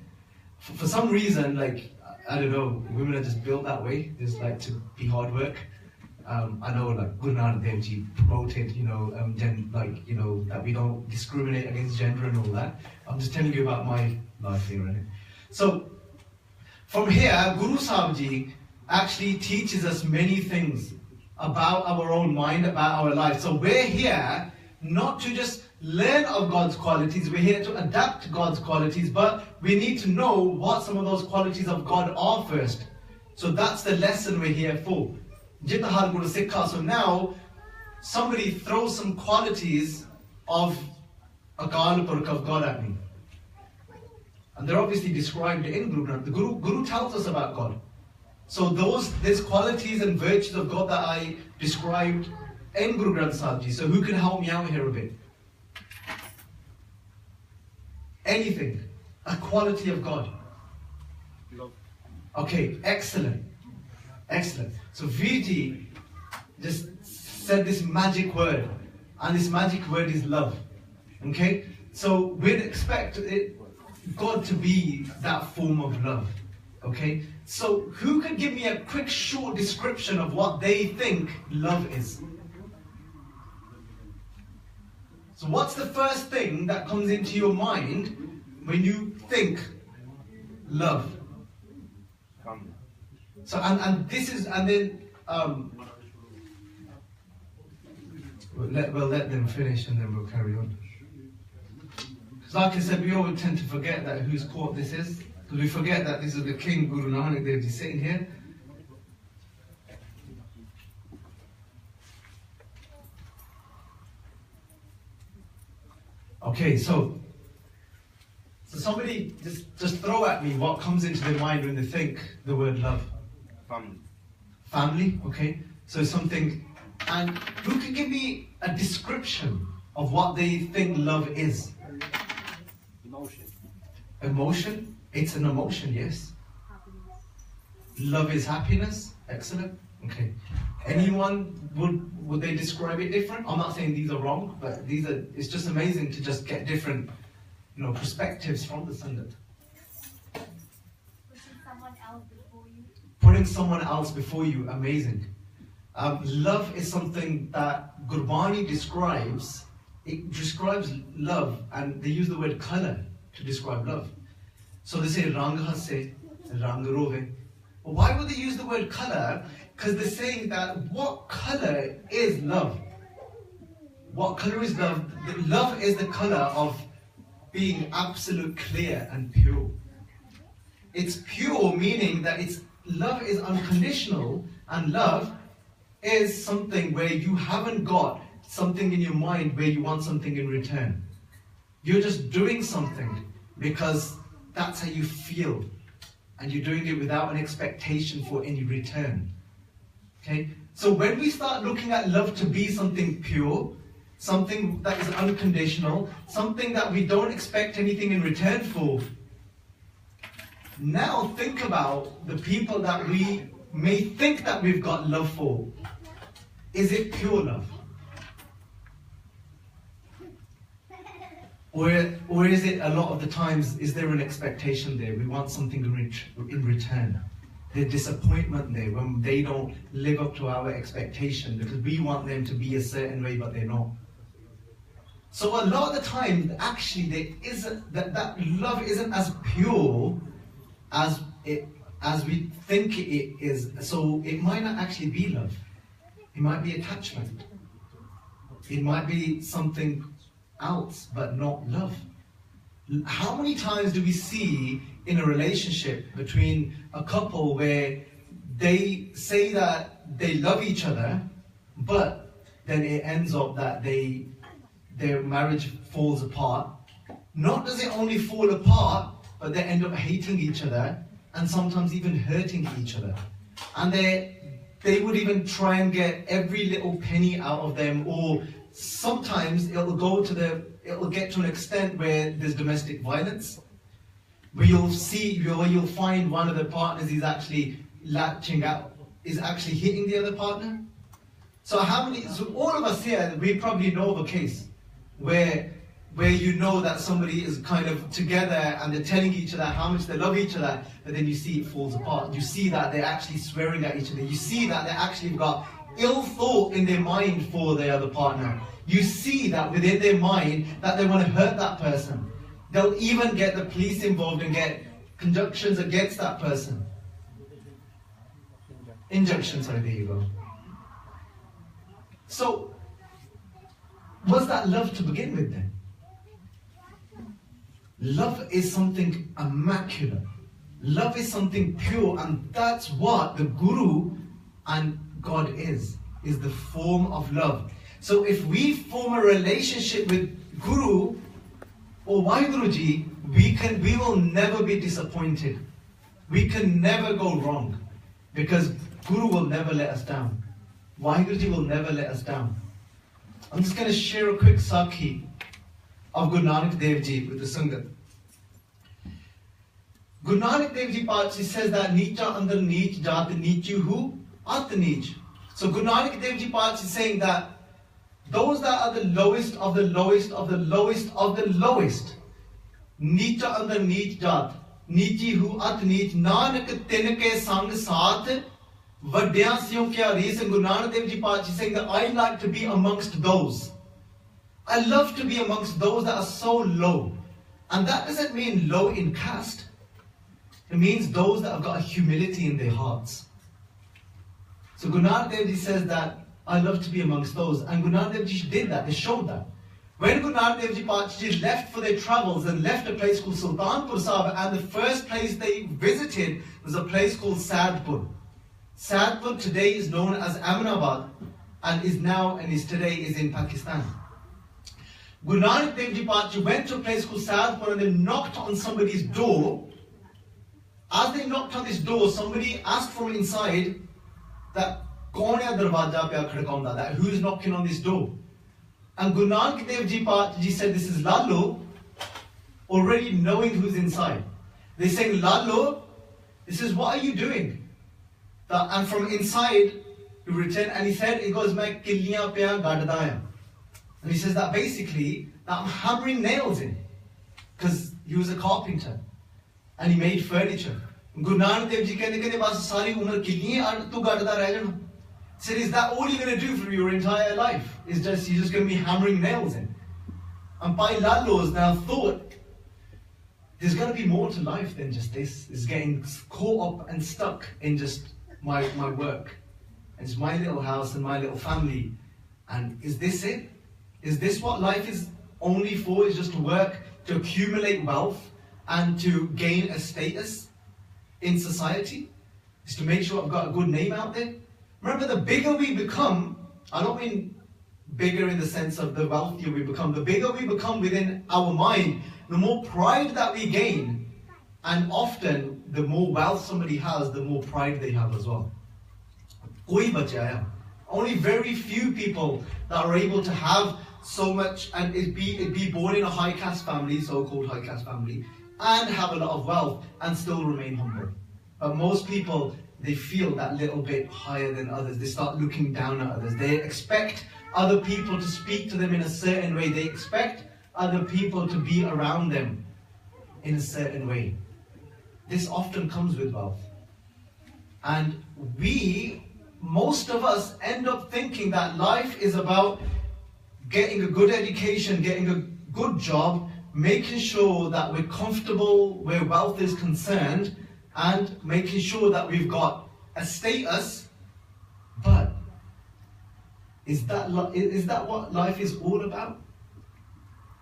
For some reason, like, I don't know, women are just built that way. They just like to be hard work. I know, like, Guru Nanak Dev Ji promoted, that we don't discriminate against gender and all that. I'm just telling you about my life here, right? So, from here, Guru Sahib Ji actually teaches us many things about our own mind, about our life. So we're here not to just learn of God's qualities, we're here to adapt God's qualities, but we need to know what some of those qualities of God are first. So that's the lesson we're here for. So now, somebody throws some qualities of Akal Purkh, of God at me. And they're obviously described in Guru Granth. The Guru tells us about God. So there's qualities and virtues of God that I described in Guru Granth Sahib Ji. So who can help me out here a bit? Anything. A quality of God. Love. Okay, excellent. Excellent. So Viji just said this magic word. And this magic word is love. Okay? So we'd expect God to be that form of love. Okay? So who can give me a quick short description of what they think love is? So what's the first thing that comes into your mind when you think love? So and this is, and then we'll let them finish and then we'll carry on. Because like I said, we always tend to forget that whose court this is. Because we forget that this is the King Guru Nanak Dev Ji sitting here. Okay, so somebody just throw at me what comes into their mind when they think the word love. Family. Family, okay. So something, and who can give me a description of what they think love is? Emotion. Emotion? It's an emotion, yes. Love is happiness. Excellent. Okay. Anyone would they describe it different? I'm not saying these are wrong, but it's just amazing to just get different, perspectives from the Sangat. Putting someone else before you, amazing. Love is something that Gurbani describes. It describes love, and they use the word color to describe love. So they say rang hasse, rang rove. Why would they use the word color? Because they're saying that what color is love? What color is love? Love is the color of being absolute clear and pure. It's pure, meaning that love is unconditional, and love is something where you haven't got something in your mind where you want something in return. You're just doing something because that's how you feel, and you're doing it without an expectation for any return. Okay? So when we start looking at love to be something pure, something that is unconditional, something that we don't expect anything in return for, now think about the people that we may think that we've got love for. Is it pure love? Or is it a lot of the times, is there an expectation there? We want something in return. There's disappointment there when they don't live up to our expectation because we want them to be a certain way but they're not. So a lot of the time, actually, there isn't that love isn't as pure as we think it is. So it might not actually be love. It might be attachment. It might be something else, but not love. How many times do we see in a relationship between a couple where they say that they love each other, but then it ends up that their marriage falls apart? Not does it only fall apart, but they end up hating each other and sometimes even hurting each other. And they would even try and get every little penny out of them, or sometimes it'll get to an extent where there's domestic violence, where you'll find one of the partners is actually latching out, is actually hitting the other partner. So all of us here, we probably know of a case where you know that somebody is kind of together and they're telling each other how much they love each other, but then you see it falls apart. You see that they're actually swearing at each other. You see that they actually got ill thought in their mind for the other partner. You see that within their mind that they want to hurt that person. They'll even get the police involved and get conjunctions against that person. Injunctions, sorry, there you go. So, was that love to begin with then? Love is something immaculate. Love is something pure, and that's what the Guru and God is the form of love. So if we form a relationship with Guru or Vaheguruji, we will never be disappointed. We can never go wrong because Guru will never let us down. Vaheguruji will never let us down. I'm just going to share a quick Sakhi of Guru Nanak Dev Ji with the Sangat. Guru Nanak Dev Ji Pachi says that Nicha andar neech jat neechi hu at neech. So Guru Nanak Dev Ji Pachi is saying that those that are the lowest of the lowest of the lowest of the lowest, Nicha andar neech jat neechi hu at neech, Nanak tinke sang saath vadyan siyong kya rees. And Guru Nanak Dev Ji Pachi is saying that I like to be amongst those. I love to be amongst those that are so low. And that doesn't mean low in caste. It means those that have got a humility in their hearts. So Guru Nanak Dev Ji says that I love to be amongst those. And Guru Nanak Dev Ji did that, they showed that. When Guru Nanak Dev Ji Pachi left for their travels and left a place called Sultanpur Sabha, and the first place they visited was a place called Sadpur. Sadpur today is known as Ahmedabad and today is in Pakistan. Guru Nanak Dev Ji Pachi went to a place called Sadpur and they knocked on somebody's door. As they knocked on this door, somebody asked from inside that kaun hai darwaja pe khadkaunda, that who is knocking on this door? And Guru Nanak Dev Ji Pachi said, this is Lalo, already knowing who's inside. They're saying, Lalo, this is what are you doing? And from inside, he returned and he said, he goes, main killiyan pya gadda hai. And he says that basically, that I'm hammering nails in. Because he was a carpenter. And he made furniture. Guru Nanak Dev Ji kehne bas sari umar killiyan tu gadda reh jana. He said, is that all you're going to do for your entire life? You're just going to be hammering nails in? And Bhai Lalos now thought there's got to be more to life than just this. It's getting caught up and stuck in just my work. It's my little house and my little family. And is this it? Is this what life is only for? Is just to work, to accumulate wealth, and to gain a status in society? Is to make sure I've got a good name out there? Remember, the bigger we become, I don't mean bigger in the sense of the wealthier we become, the bigger we become within our mind, the more pride that we gain. And often, the more wealth somebody has, the more pride they have as well. Koi bachaya. Only very few people that are able to have so much and be born in a high caste family, so-called high caste family, and have a lot of wealth and still remain humble. But most people, they feel that little bit higher than others. They start looking down at others. They expect other people to speak to them in a certain way. They expect other people to be around them in a certain way. This often comes with wealth. And most of us end up thinking that life is about getting a good education, getting a good job, making sure that we're comfortable where wealth is concerned, and making sure that we've got a status. But is that what life is all about?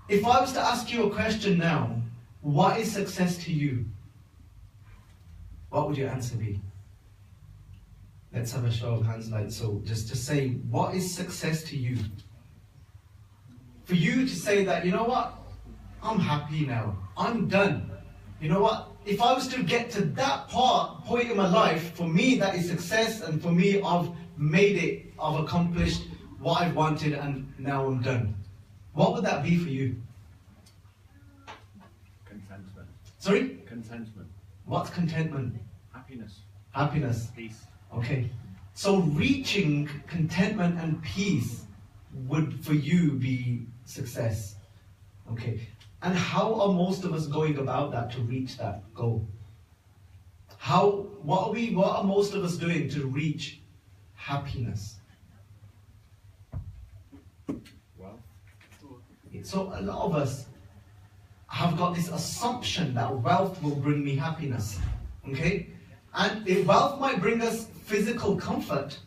If I was to ask you a question now, what is success to you? What would your answer be? Let's have a show of hands, like so. Just to say, what is success to you? For you to say that, you know what? I'm happy now. I'm done. You know what? If I was to get to that point in my life, for me that is success, and for me I've made it, I've accomplished what I've wanted, and now I'm done. What would that be for you? Contentment. Sorry? Contentment. What's contentment? Happiness. Happiness. Peace. Okay. So reaching contentment and peace would for you be success. Okay. And how are most of us going about that to reach that goal? What are most of us doing to reach happiness? Wealth. So a lot of us have got this assumption that wealth will bring me happiness. Okay? And if wealth might bring us physical comfort,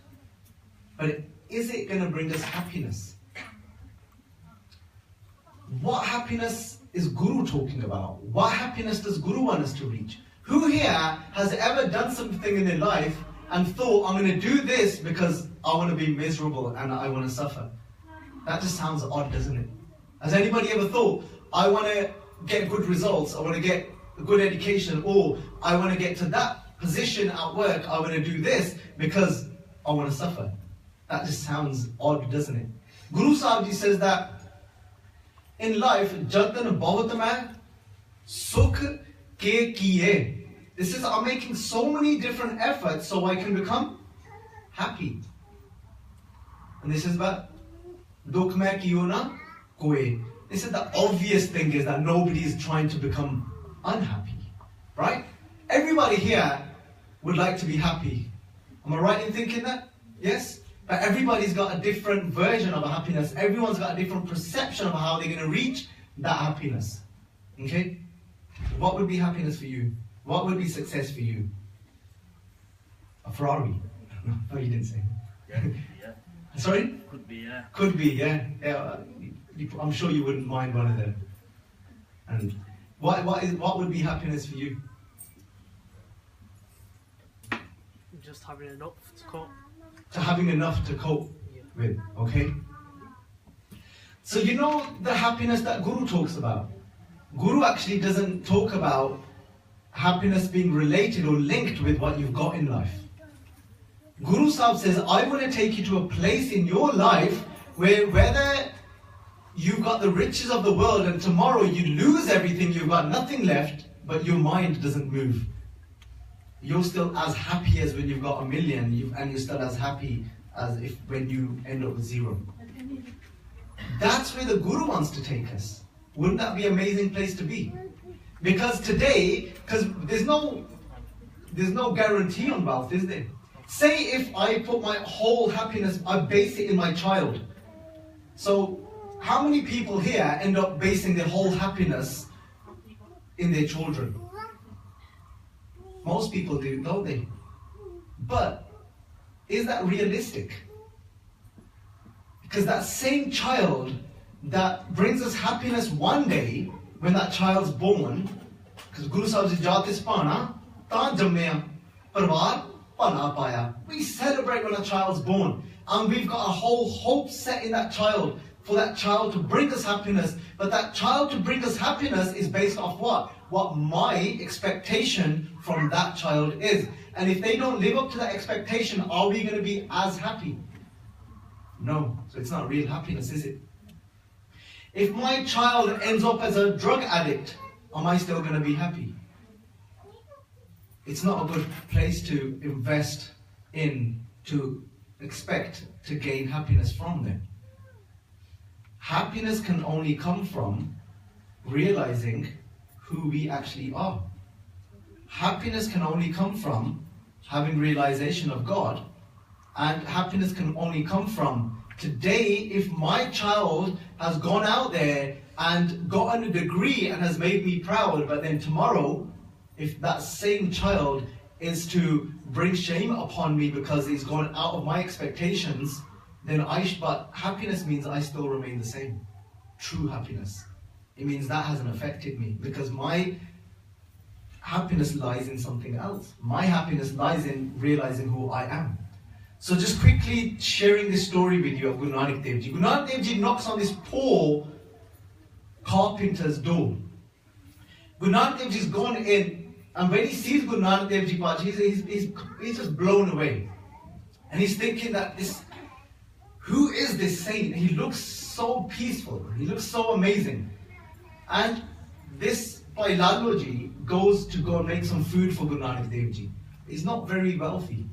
but is it going to bring us happiness? What happiness is Guru talking about? What happiness does Guru want us to reach? Who here has ever done something in their life and thought, I'm going to do this because I want to be miserable and I want to suffer? That just sounds odd, doesn't it? Has anybody ever thought, I want to get good results, I want to get a good education, or I want to get to that position at work, I want to do this because I want to suffer? That just sounds odd, doesn't it? Guru Sahib Ji says that in life, Jatan Bahut Main Sukh Ke Kiye. This is, I'm making so many different efforts so I can become happy. And this is about Dukh Main Kiyo Na Koi. This is the obvious thing, is that nobody is trying to become unhappy. Right? Everybody here would like to be happy. Am I right in thinking that? Yes? But everybody's got a different version of a happiness. Everyone's got a different perception of how they're going to reach that happiness. Okay? What would be happiness for you? What would be success for you? A Ferrari? No, you didn't say. Yeah. Sorry? Could be, yeah. Could be, yeah. I'm sure you wouldn't mind one of them. And what would be happiness for you? Just having enough to cope. To having enough to cope with, okay? So you know the happiness that Guru talks about? Guru actually doesn't talk about happiness being related or linked with what you've got in life. Guru Sahib says, I want to take you to a place in your life where whether you've got the riches of the world and tomorrow you lose everything, you've got nothing left, but your mind doesn't move. You're still as happy as when you've got 1 million, and you're still as happy as if when you end up with 0. That's where the Guru wants to take us. Wouldn't that be an amazing place to be? Because today, because there's no guarantee on wealth, is there? Say if I put my whole happiness, I base it in my child. So how many people here end up basing their whole happiness in their children. Most people do, don't they? But is that realistic? Because that same child that brings us happiness one day, when that child's born, because Guru Sahib ji jatis pana, ta jammaya, parvar pana paya. We celebrate when a child's born, and we've got a whole hope set in that child, for that child to bring us happiness. But that child to bring us happiness is based off what? What my expectation from that child is. And if they don't live up to that expectation, are we going to be as happy? No. So it's not real happiness, is it? If my child ends up as a drug addict, am I still going to be happy? It's not a good place to invest in, to expect to gain happiness from them. Happiness can only come from realizing who we actually are. Happiness can only come from having realization of God, and happiness can only come from today. If my child has gone out there and gotten a degree and has made me proud, but then tomorrow, if that same child is to bring shame upon me because he's gone out of my expectations, then but happiness means I still remain the same. True happiness. It means that hasn't affected me, because my happiness lies in something else. My happiness lies in realizing who I am. So just quickly sharing this story with you of Guru Nanak Dev Ji. Guru Nanak Dev Ji knocks on this poor carpenter's door. Guru Nanak Dev Ji's gone in, and when he sees Guru Nanak Dev Ji, he's just blown away. And he's thinking that who is this saint? He looks so peaceful. He looks so amazing. And this Bhai Lalo Ji goes to go and make some food for Guru Nanak Dev Ji. He's not very wealthy.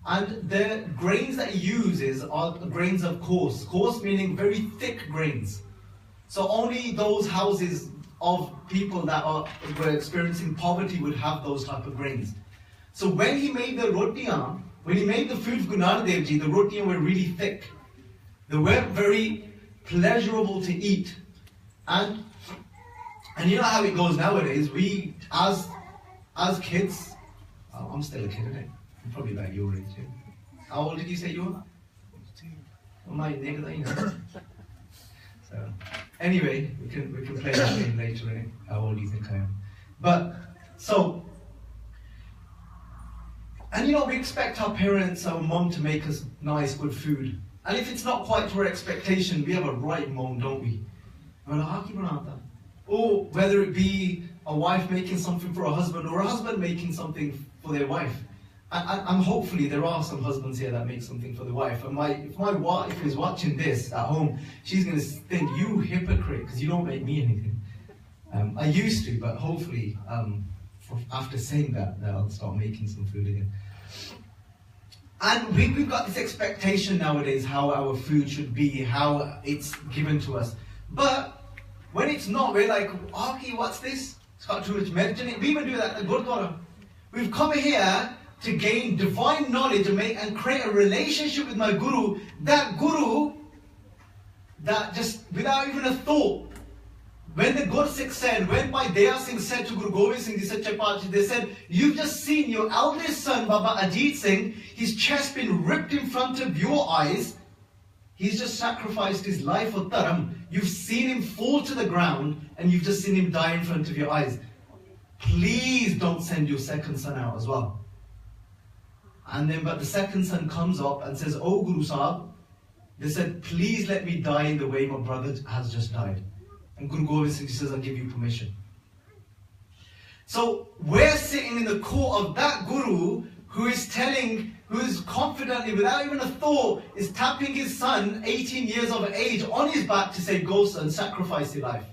And the grains that he uses are grains of coarse. Coarse meaning very thick grains. So only those houses of people that were experiencing poverty would have those type of grains. So when he made the rotiyan, when he made the food for Guru Nanak Dev Ji, the rotiyan were really thick. They weren't very pleasurable to eat. And you know how it goes nowadays. We, as kids, I'm still a kid, isn't it? I'm probably about your age. Yeah. How old did you say you were? 15. So, anyway, we can play that game later, innit? How old do you think I am? But, so, and you know, we expect our parents, our mum, to make us nice, good food. And if it's not quite to our expectation, we have a right moan, don't we? Or whether it be a wife making something for a husband, or a husband making something for their wife. And hopefully there are some husbands here that make something for the wife. And if my wife is watching this at home, she's going to think, you hypocrite, because you don't make me anything. I used to, but hopefully after saying that I'll start making some food again. And we've got this expectation nowadays how our food should be, how it's given to us. But when it's not, we're like, okay, what's this? It's got too much merit in it. We even do that in the Gurdwara. We've come here to gain divine knowledge and create a relationship with my Guru. That Guru, that just without even a thought, when the Gursikh said, when Bhai Daya Singh said to Guru Gobind Singh Ji Sache Paatshah, they said, you've just seen your eldest son, Baba Ajit Singh, his chest been ripped in front of your eyes. He's just sacrificed his life for Dharam. You've seen him fall to the ground, and you've just seen him die in front of your eyes. Please don't send your second son out as well. And then, but the second son comes up and says, oh Guru Sahib, they said, please let me die in the way my brother has just died. And Guru Gobind Singh says, I'll give you permission. So we're sitting in the court of that Guru who is confidently, without even a thought, is tapping his son, 18 years of age, on his back to say, go son, sacrifice your life.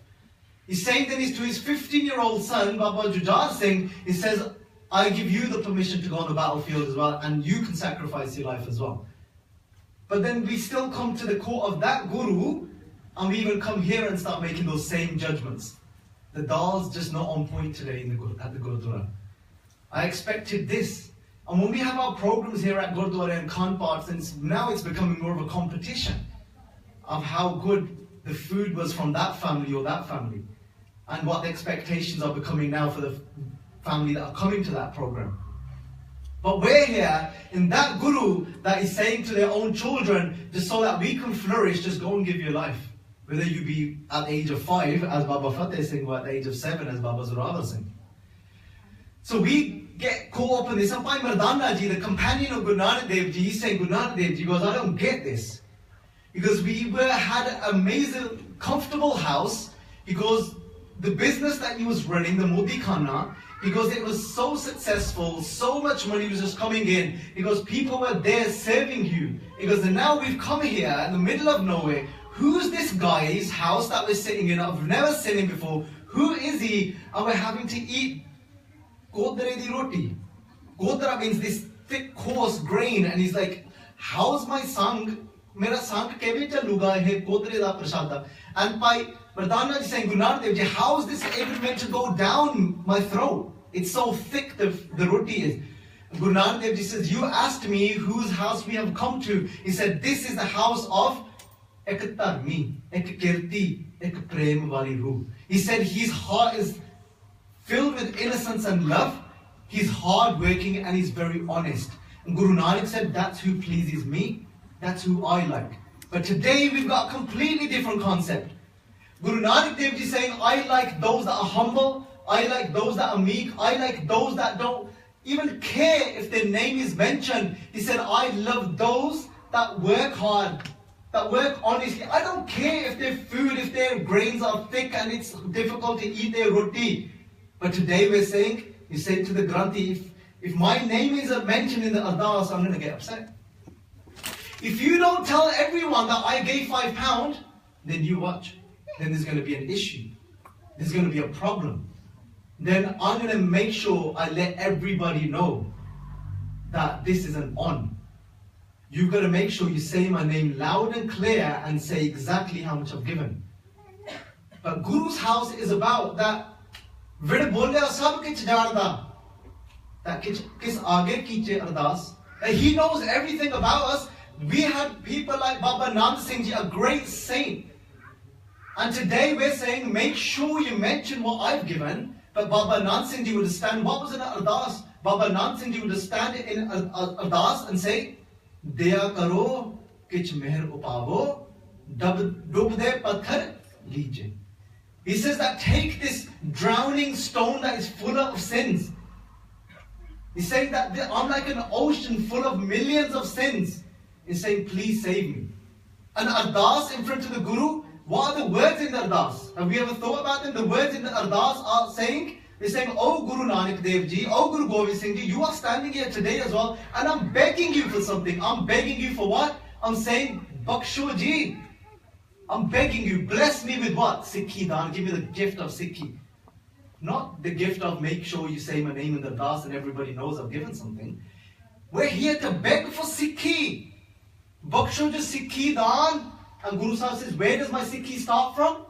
He's saying then to his 15-year-old son, Baba Jujhar Singh, he says, I give you the permission to go on the battlefield as well, and you can sacrifice your life as well. But then we still come to the court of that Guru, and we even come here and start making those same judgments. The dal's just not on point today at the Gurdwara. I expected this. And when we have our programs here at Gurdwara and Khan Parks, and now it's becoming more of a competition of how good the food was from that family or that family. and what the expectations are becoming now for the family that are coming to that program. But we're here in that guru that is saying to their own children, just so that we can flourish, just go and give your life. Whether you be at the age of 5 as Baba Fateh Singh or at the age of 7 as Baba Zorawar Singh. So we get caught up in this. Bhai Mardana ji, the companion of Guru Nanak Dev Ji, he's saying, Guru Nanak Dev Ji goes, I don't get this. Because we had an amazing, comfortable house. He goes, the business that he was running, the Modi Khana, because it was so successful, so much money was just coming in. He goes, people were there serving you. He goes, and now we've come here in the middle of nowhere. Who's this guy's house that we're sitting in? I've never seen him before. Who is he? And we're having to eat Gurdwara di roti. Gurdwara means this thick, coarse grain. And he's like, how's my sang? Mera sang keve chaluga hai Gurdwara da prasada. And Bhai Mardana ji saying, Guru Nanak Dev Ji, how is this even meant to go down my throat? It's so thick, the roti is. Guru Nanak Dev Ji says, you asked me whose house we have come to. He said, this is the house of ek dharmi, ek kirti, ek prem wali ruh. He said his heart is filled with innocence and love. He's hard-working and he's very honest. And Guru Nanak said, that's who pleases me. That's who I like. But today we've got a completely different concept. Guru Nanak Dev Ji saying, I like those that are humble. I like those that are meek. I like those that don't even care if their name is mentioned. He said, I love those that work hard, that work honestly. I don't care if their food, if their grains are thick and it's difficult to eat their roti. But today we're saying, you say to the Granthi, if my name is mentioned in the Ardas, I'm going to get upset. If you don't tell everyone that I gave £5, then you watch. Then there's going to be an issue. There's going to be a problem. Then I'm going to make sure I let everybody know that this is an on. You've got to make sure you say my name loud and clear and say exactly how much I've given. But Guru's house is about that. That he knows everything about us. We had people like Baba Nand Singh Ji, a great saint. And today we're saying, make sure you mention what I've given. But Baba Nand Singh Ji would stand. What was in Ardas? Baba Nand Singh Ji would stand in Ardas and say, Daya karo, kich meher upavo, dub de pathar lije. He says that take this drowning stone that is full of sins. He's saying that I'm like an ocean full of millions of sins. He's saying, please save me. An Ardas in front of the Guru. What are the words in the Ardas? Have we ever thought about them? The words in the Ardas are saying, they're saying, oh Guru Nanak Dev Ji, oh Guru Gobind Singh Ji, you are standing here today as well, and I'm begging you for something. I'm begging you for what? I'm saying, Baksho Ji. I'm begging you, bless me with what? Sikhi Dan, give me the gift of Sikhi. Not the gift of make sure you say my name in the Ardas and everybody knows I've given something. We're here to beg for Sikhi. Baksho Ji Sikhi Dan. And Guru Sahib says, where does my Sikhi start from?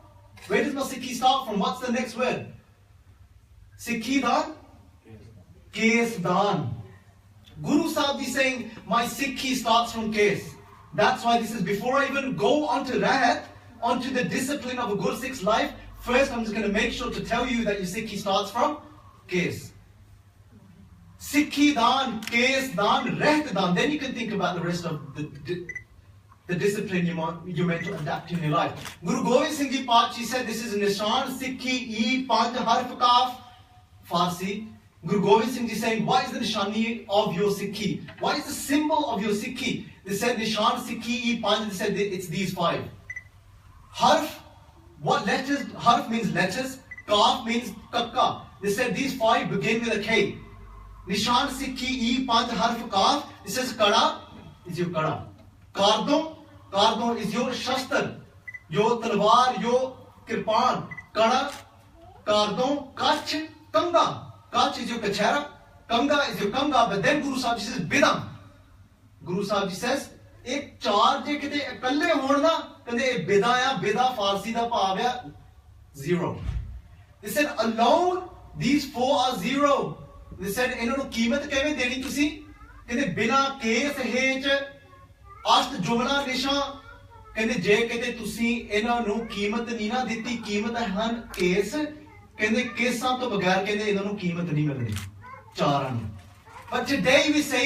Where does my Sikhi start from? What's the next word? Sikhi Dan? Kes Dan. Guru Sahib is saying, my Sikhi starts from Kes. That's why this is, before I even go onto Rahat, onto the discipline of a Guru Sikh's life, first I'm just going to make sure to tell you that your Sikhi starts from Kes. Sikhi Dan, Kes Dan, Rahat Dan. Then you can think about the rest of the discipline you're meant to adapt in your life. Guru Gobind Singh Ji Pachi said this is Nishan, Sikhi, E, Panth, Harf, Kaf, Farsi. Guru Gobind Singh Ji saying, what is the Nishani of your Sikhi? What is the symbol of your Sikhi? They said Nishan, Sikhi, E, Panth, they said it's these 5. Harf, what letters? Harf means letters. Kaf means Kakka. They said these 5 begin with a K. Nishan, Sikhi, E, Panth, Harf, Kaf. This says Kada is your Kada. Kardon is your Shastar, your Talwar, your Kirpan. Kada, Kardon, Kach, Kanga. Kach is your Kachara, Kanga is your Kanga. But then Guru Sahib says Bidam. Guru Sahib says, ek char je kite ekalle hon na, kande bida ya, bida Farsi da bhav ya 0. They said alone, these 4 are 0. They said, ਇਹਨਾਂ ਨੂੰ ਕੀਮਤ ਕਿਵੇਂ ਦੇਣੀ ਤੁਸੀਂ? ਕਹਿੰਦੇ ਬਿਨਾ case ਹੇਚ ਅਸ਼ਟ ਜੁਮਲਾ ਨਿਸ਼ਾ ਕਹਿੰਦੇ ਜੇ ਕਿਤੇ ਤੁਸੀਂ ਇਹਨਾਂ ਨੂੰ ਕੀਮਤ ਨਹੀਂ ਨਾ ਦਿੱਤੀ ਕੀਮਤ ਹਨ ਕੇਸ ਕਹਿੰਦੇ ਕੇਸਾਂ ਤੋਂ ਬਗੈਰ ਕਹਿੰਦੇ ਇਹਨਾਂ ਨੂੰ ਕੀਮਤ ਨਹੀਂ ਮਿਲਦੀ ਚਾਰਾਂ ਨੂੰ। But today we say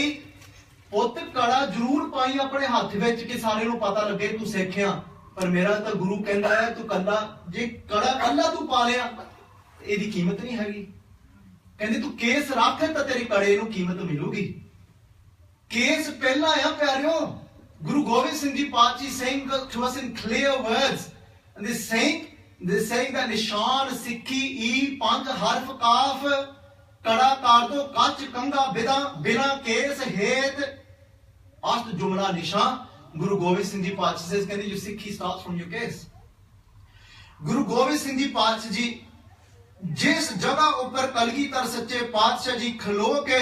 ਪੁੱਤ ਕੜਾ ਜ਼ਰੂਰ ਪਾਈ ਆਪਣੇ ਹੱਥ ਵਿੱਚ ਕਿ ਸਾਰਿਆਂ ਨੂੰ ਪਤਾ ਲੱਗੇ ਤੂੰ ਸਿੱਖਿਆ, ਪਰ ਮੇਰਾ ਤਾਂ ਗੁਰੂ ਕਹਿੰਦਾ ਹੈ ਤੂੰ ਕੱਲਾ ਜੇ ਕੜਾ ਕੱਲਾ ਤੂੰ ਪਾ ਲਿਆ ਇਹਦੀ ਕੀਮਤ ਨਹੀਂ ਹੈਗੀ। ਕਹਿੰਦੇ ਤੂੰ ਕੇਸ ਰੱਖ ਤਾਂ ਤੇਰੀ ਕੜੇ ਨੂੰ ਕੀਮਤ ਮਿਲੂਗੀ। ਕੇਸ ਪਹਿਲਾਂ ਆ ਪਿਆਰਿਓ। Guru Gobind Singh Ji Pachi saying to us in clear words, and they're saying that Nishan, Sikhi, E, Panth, Harf, Kaf, Kada, Kardo, Kach, Kanga, Bina, Kes, Het, Ast, Jumla, Nishan. Guru Gobind Singh Ji Pachi says, can you Sikhi starts from your case? Guru Gobind Singh Ji Pachi Ji, जिस जगह ऊपर कलगीधर सच्चे पातशाह जी खलो के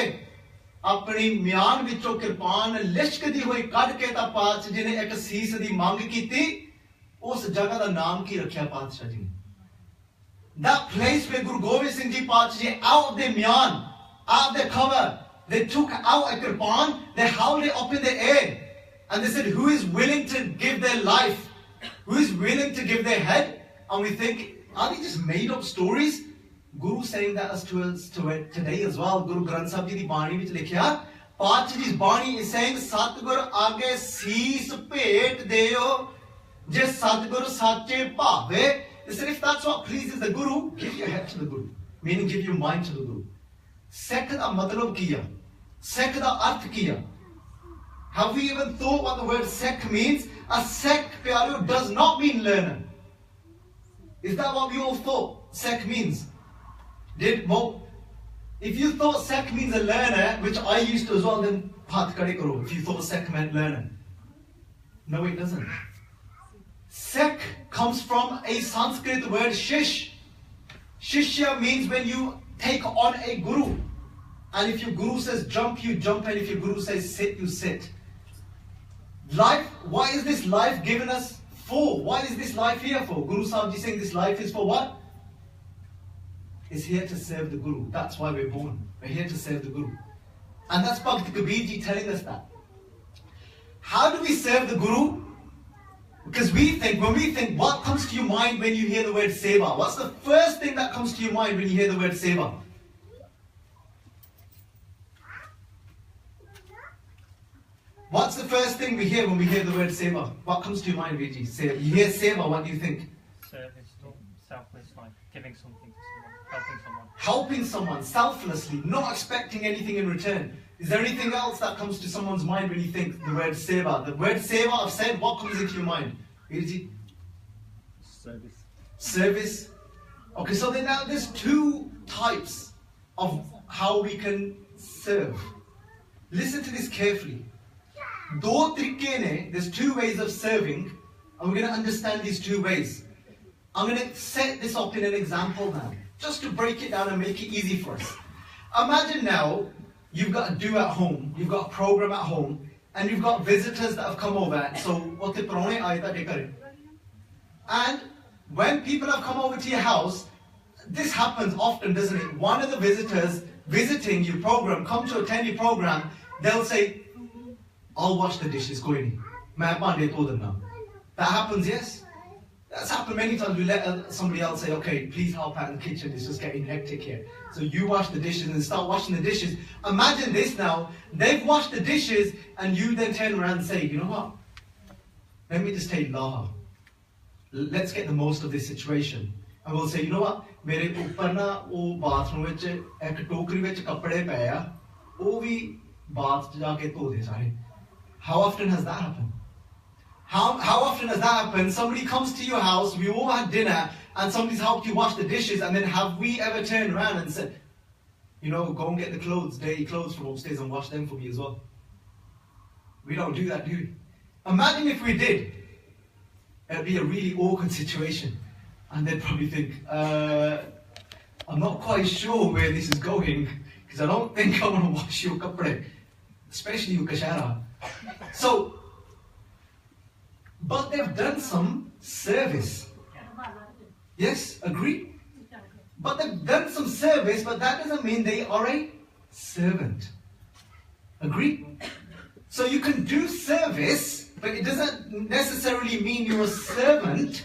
अपनी म्यान विचों किरपान लिशकदी हुई कढ़ के तां पातशाह जी ने एक सीस दी मंग कीती, उस जगह का नाम की रखा पातशाह जी। That place where Guru Gobind Singh Ji Pachi ji out of the myan, out of the cover, they took out a kirpan, they held it up in the air, and they said, who is willing to give their life? Who is willing to give their head? And we think, are they just made up stories? Guru saying that to us today as well. Guru Granth Sahib Ji di Bani vich likhya, Pachi Ji's Bani is saying, Satgur aage sees pet deo, je Satgur sache bhave. They said, if that's what pleases the Guru, give your head to the Guru. Meaning give your mind to the Guru. Sikh da matlab kiya. Sikh da arth kiya. Have we even thought what the word Sikh means? A Sikh, pyaro, does not mean learner. Is that what we all thought Sikh means? If you thought Sikh means a learner, which I used to as well, then path kare karo. If you thought Sikh meant learner. No, it doesn't. Sikh comes from a Sanskrit word shish. Shishya means when you take on a guru. And if your guru says jump, you jump. And if your guru says sit, you sit. Life, why is this life given us for? Why is this life here for? Guru Sahib Ji saying this life is for what? It's here to serve the Guru. That's why we're born. We're here to serve the Guru. And that's Bhakt Kabir Ji telling us that. How do we serve the Guru? Because when we think, what comes to your mind when you hear the word Seva? What's the first thing that comes to your mind when you hear the word Seva? What's the first thing we hear when we hear the word Seva? What comes to your mind, Viji? You hear Seva, what do you think? Service, selfless, like giving something to someone, helping someone. Helping someone selflessly, not expecting anything in return. Is there anything else that comes to someone's mind when you think the word Seva? The word Seva, I've said, what comes into your mind? Viji? Service. Service. Okay, so then now there's two types of how we can serve. Listen to this carefully. There's two ways of serving, and we're going to understand these two ways. I'm going to set this up in an example now, just to break it down and make it easy for us. Imagine now, you've got a do at home, you've got a program at home, and you've got visitors that have come over. So, and when people have come over to your house, this happens often, doesn't it? One of the visitors visiting your program, come to attend your program, they'll say, I'll wash the dishes, go in. That happens, yes? That's happened many times. We let somebody else say, okay, please help out in the kitchen, it's just getting hectic here. So you wash the dishes and start washing the dishes. Imagine this now, they've washed the dishes and you then turn around and say, you know what? Let me just take Laha. Let's get the most of this situation. And we'll say, you know what? Mere upar na o bathroom vich ek tokri vich kapde pay a, o vi bath ja ke dho de sare. How often has that happened? How often has that happened? Somebody comes to your house, we all had dinner, and somebody's helped you wash the dishes, and then have we ever turned around and said, you know, go and get the clothes, dirty clothes from upstairs and wash them for me as well? We don't do that, do we? Imagine if we did. It'd be a really awkward situation. And they'd probably think, I'm not quite sure where this is going, because I don't think I want to wash your kapde, especially your kashara. So, but they've done some service. Yes, agree? But they've done some service, but that doesn't mean they are a servant. Agree? So you can do service, but it doesn't necessarily mean you're a servant.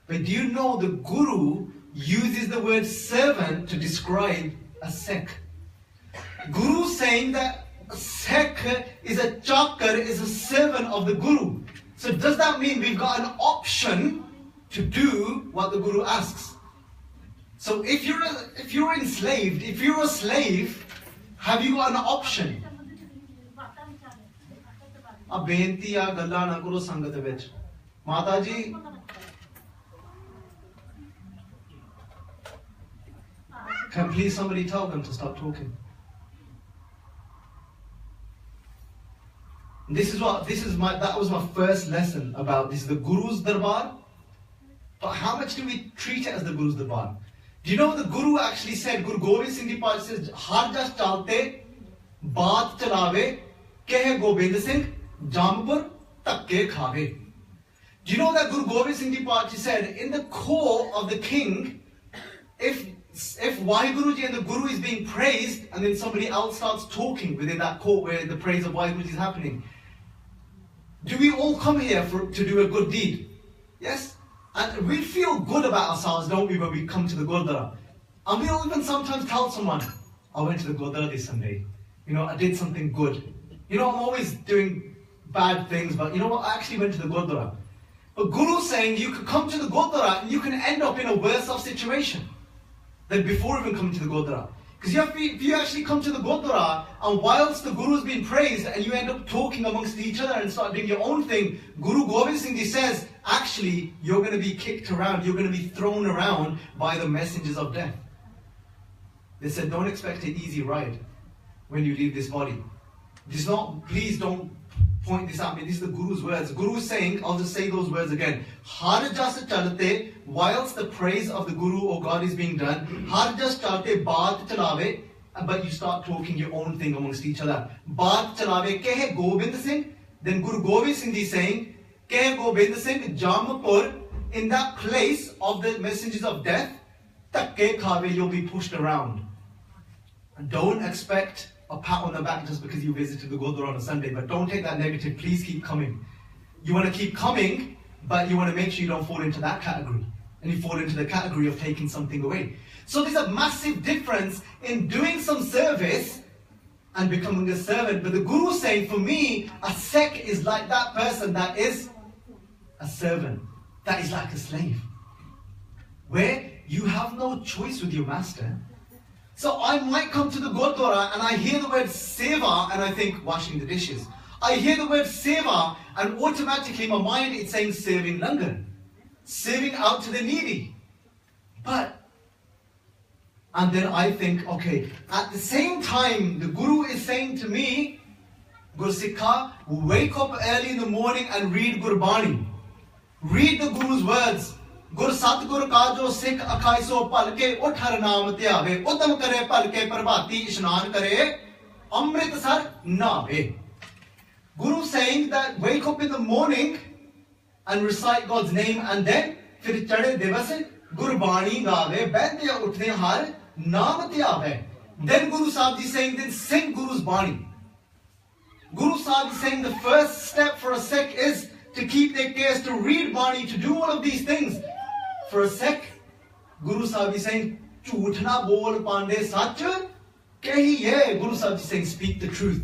But do you know the Guru uses the word servant to describe a Sikh. Guru saying that a Sikh is a chakar, is a servant of the Guru. So does that mean we've got an option to do what the Guru asks? So if you're enslaved, if you're a slave, have you got an option? A benti ya galla na karo sangat vich. Mata ji, can please somebody tell them to stop talking? That was my first lesson about this, the Guru's Darbar. But how much do we treat it as the Guru's Darbar? Do you know what the Guru actually said? Guru Gobind Singh Ji Path says, Har jas chalte, baat chalave, kehe Gobind Singh, Jampur, takke khave. Do you know that Guru Gobind Singh Ji Path said, in the core of the king, if Waheguruji and the Guru is being praised, and then somebody else starts talking within that court where the praise of Waheguruji is happening, do we all come here to do a good deed? Yes? And we feel good about ourselves, don't we, when we come to the Gurdwara? And we'll even sometimes tell someone, I went to the Gurdwara this Sunday. You know, I did something good. You know, I'm always doing bad things, but you know what? I actually went to the Gurdwara. But Guru's saying you could come to the Gurdwara and you can end up in a worse off situation than before even coming to the Gurdwara. Because if you actually come to the Gurdwara and whilst the Guru's being praised and you end up talking amongst each other and start doing your own thing, Guru Gobind Singh Ji says, actually, you're going to be kicked around, you're going to be thrown around by the messengers of death. They said, don't expect an easy ride when you leave this body. Please don't point this at me. These are the Guru's words. The Guru is saying, I'll just say those words again. Har jas chalte, whilst the praise of the Guru or God is being done, har jas chalte baat chalave, but you start talking your own thing amongst each other. Baat chalave kehe Gobind Singh. Then Guru Gobind Singh Ji saying, kehe Gobind Singh Jampur, in that place of the messengers of death, takke khave, you'll be pushed around. And don't expect a pat on the back just because you visited the Gurdwara on a Sunday, but don't take that negative. Please keep coming. You want to keep coming, but you want to make sure you don't fall into that category, and you fall into the category of taking something away. So there's a massive difference in doing some service and becoming a servant. But the Guru is saying, for me, a Sikh is like that person that is a servant, that is like a slave, where you have no choice with your master. So I might come to the Gurdwara and I hear the word seva and I think washing the dishes. I hear the word seva and automatically in my mind it's saying serving langar, serving out to the needy. And then I think, okay, at the same time the Guru is saying to me, Gursikha, wake up early in the morning and read Gurbani. Read the Guru's words. Gur Satgur ka jo Sikh akhaiso palke uthar naam tyave, uttam kare palke prabhati ishnan kare, amritsar naave. Guru saying that wake up in the morning and recite God's name and then fir chade divas Gurbani gaave, baidya uthne har naam tyave. Then Guru Sahib ji saying then sing Guru's Bani. Guru Sahib is saying the first step for a Sikh is to keep their cares, to read Bani, to do all of these things. For a Sikh, Guru Sahib is saying, "Jhoot na bol pande sach kahiye." Guru Sahib is saying, speak the truth.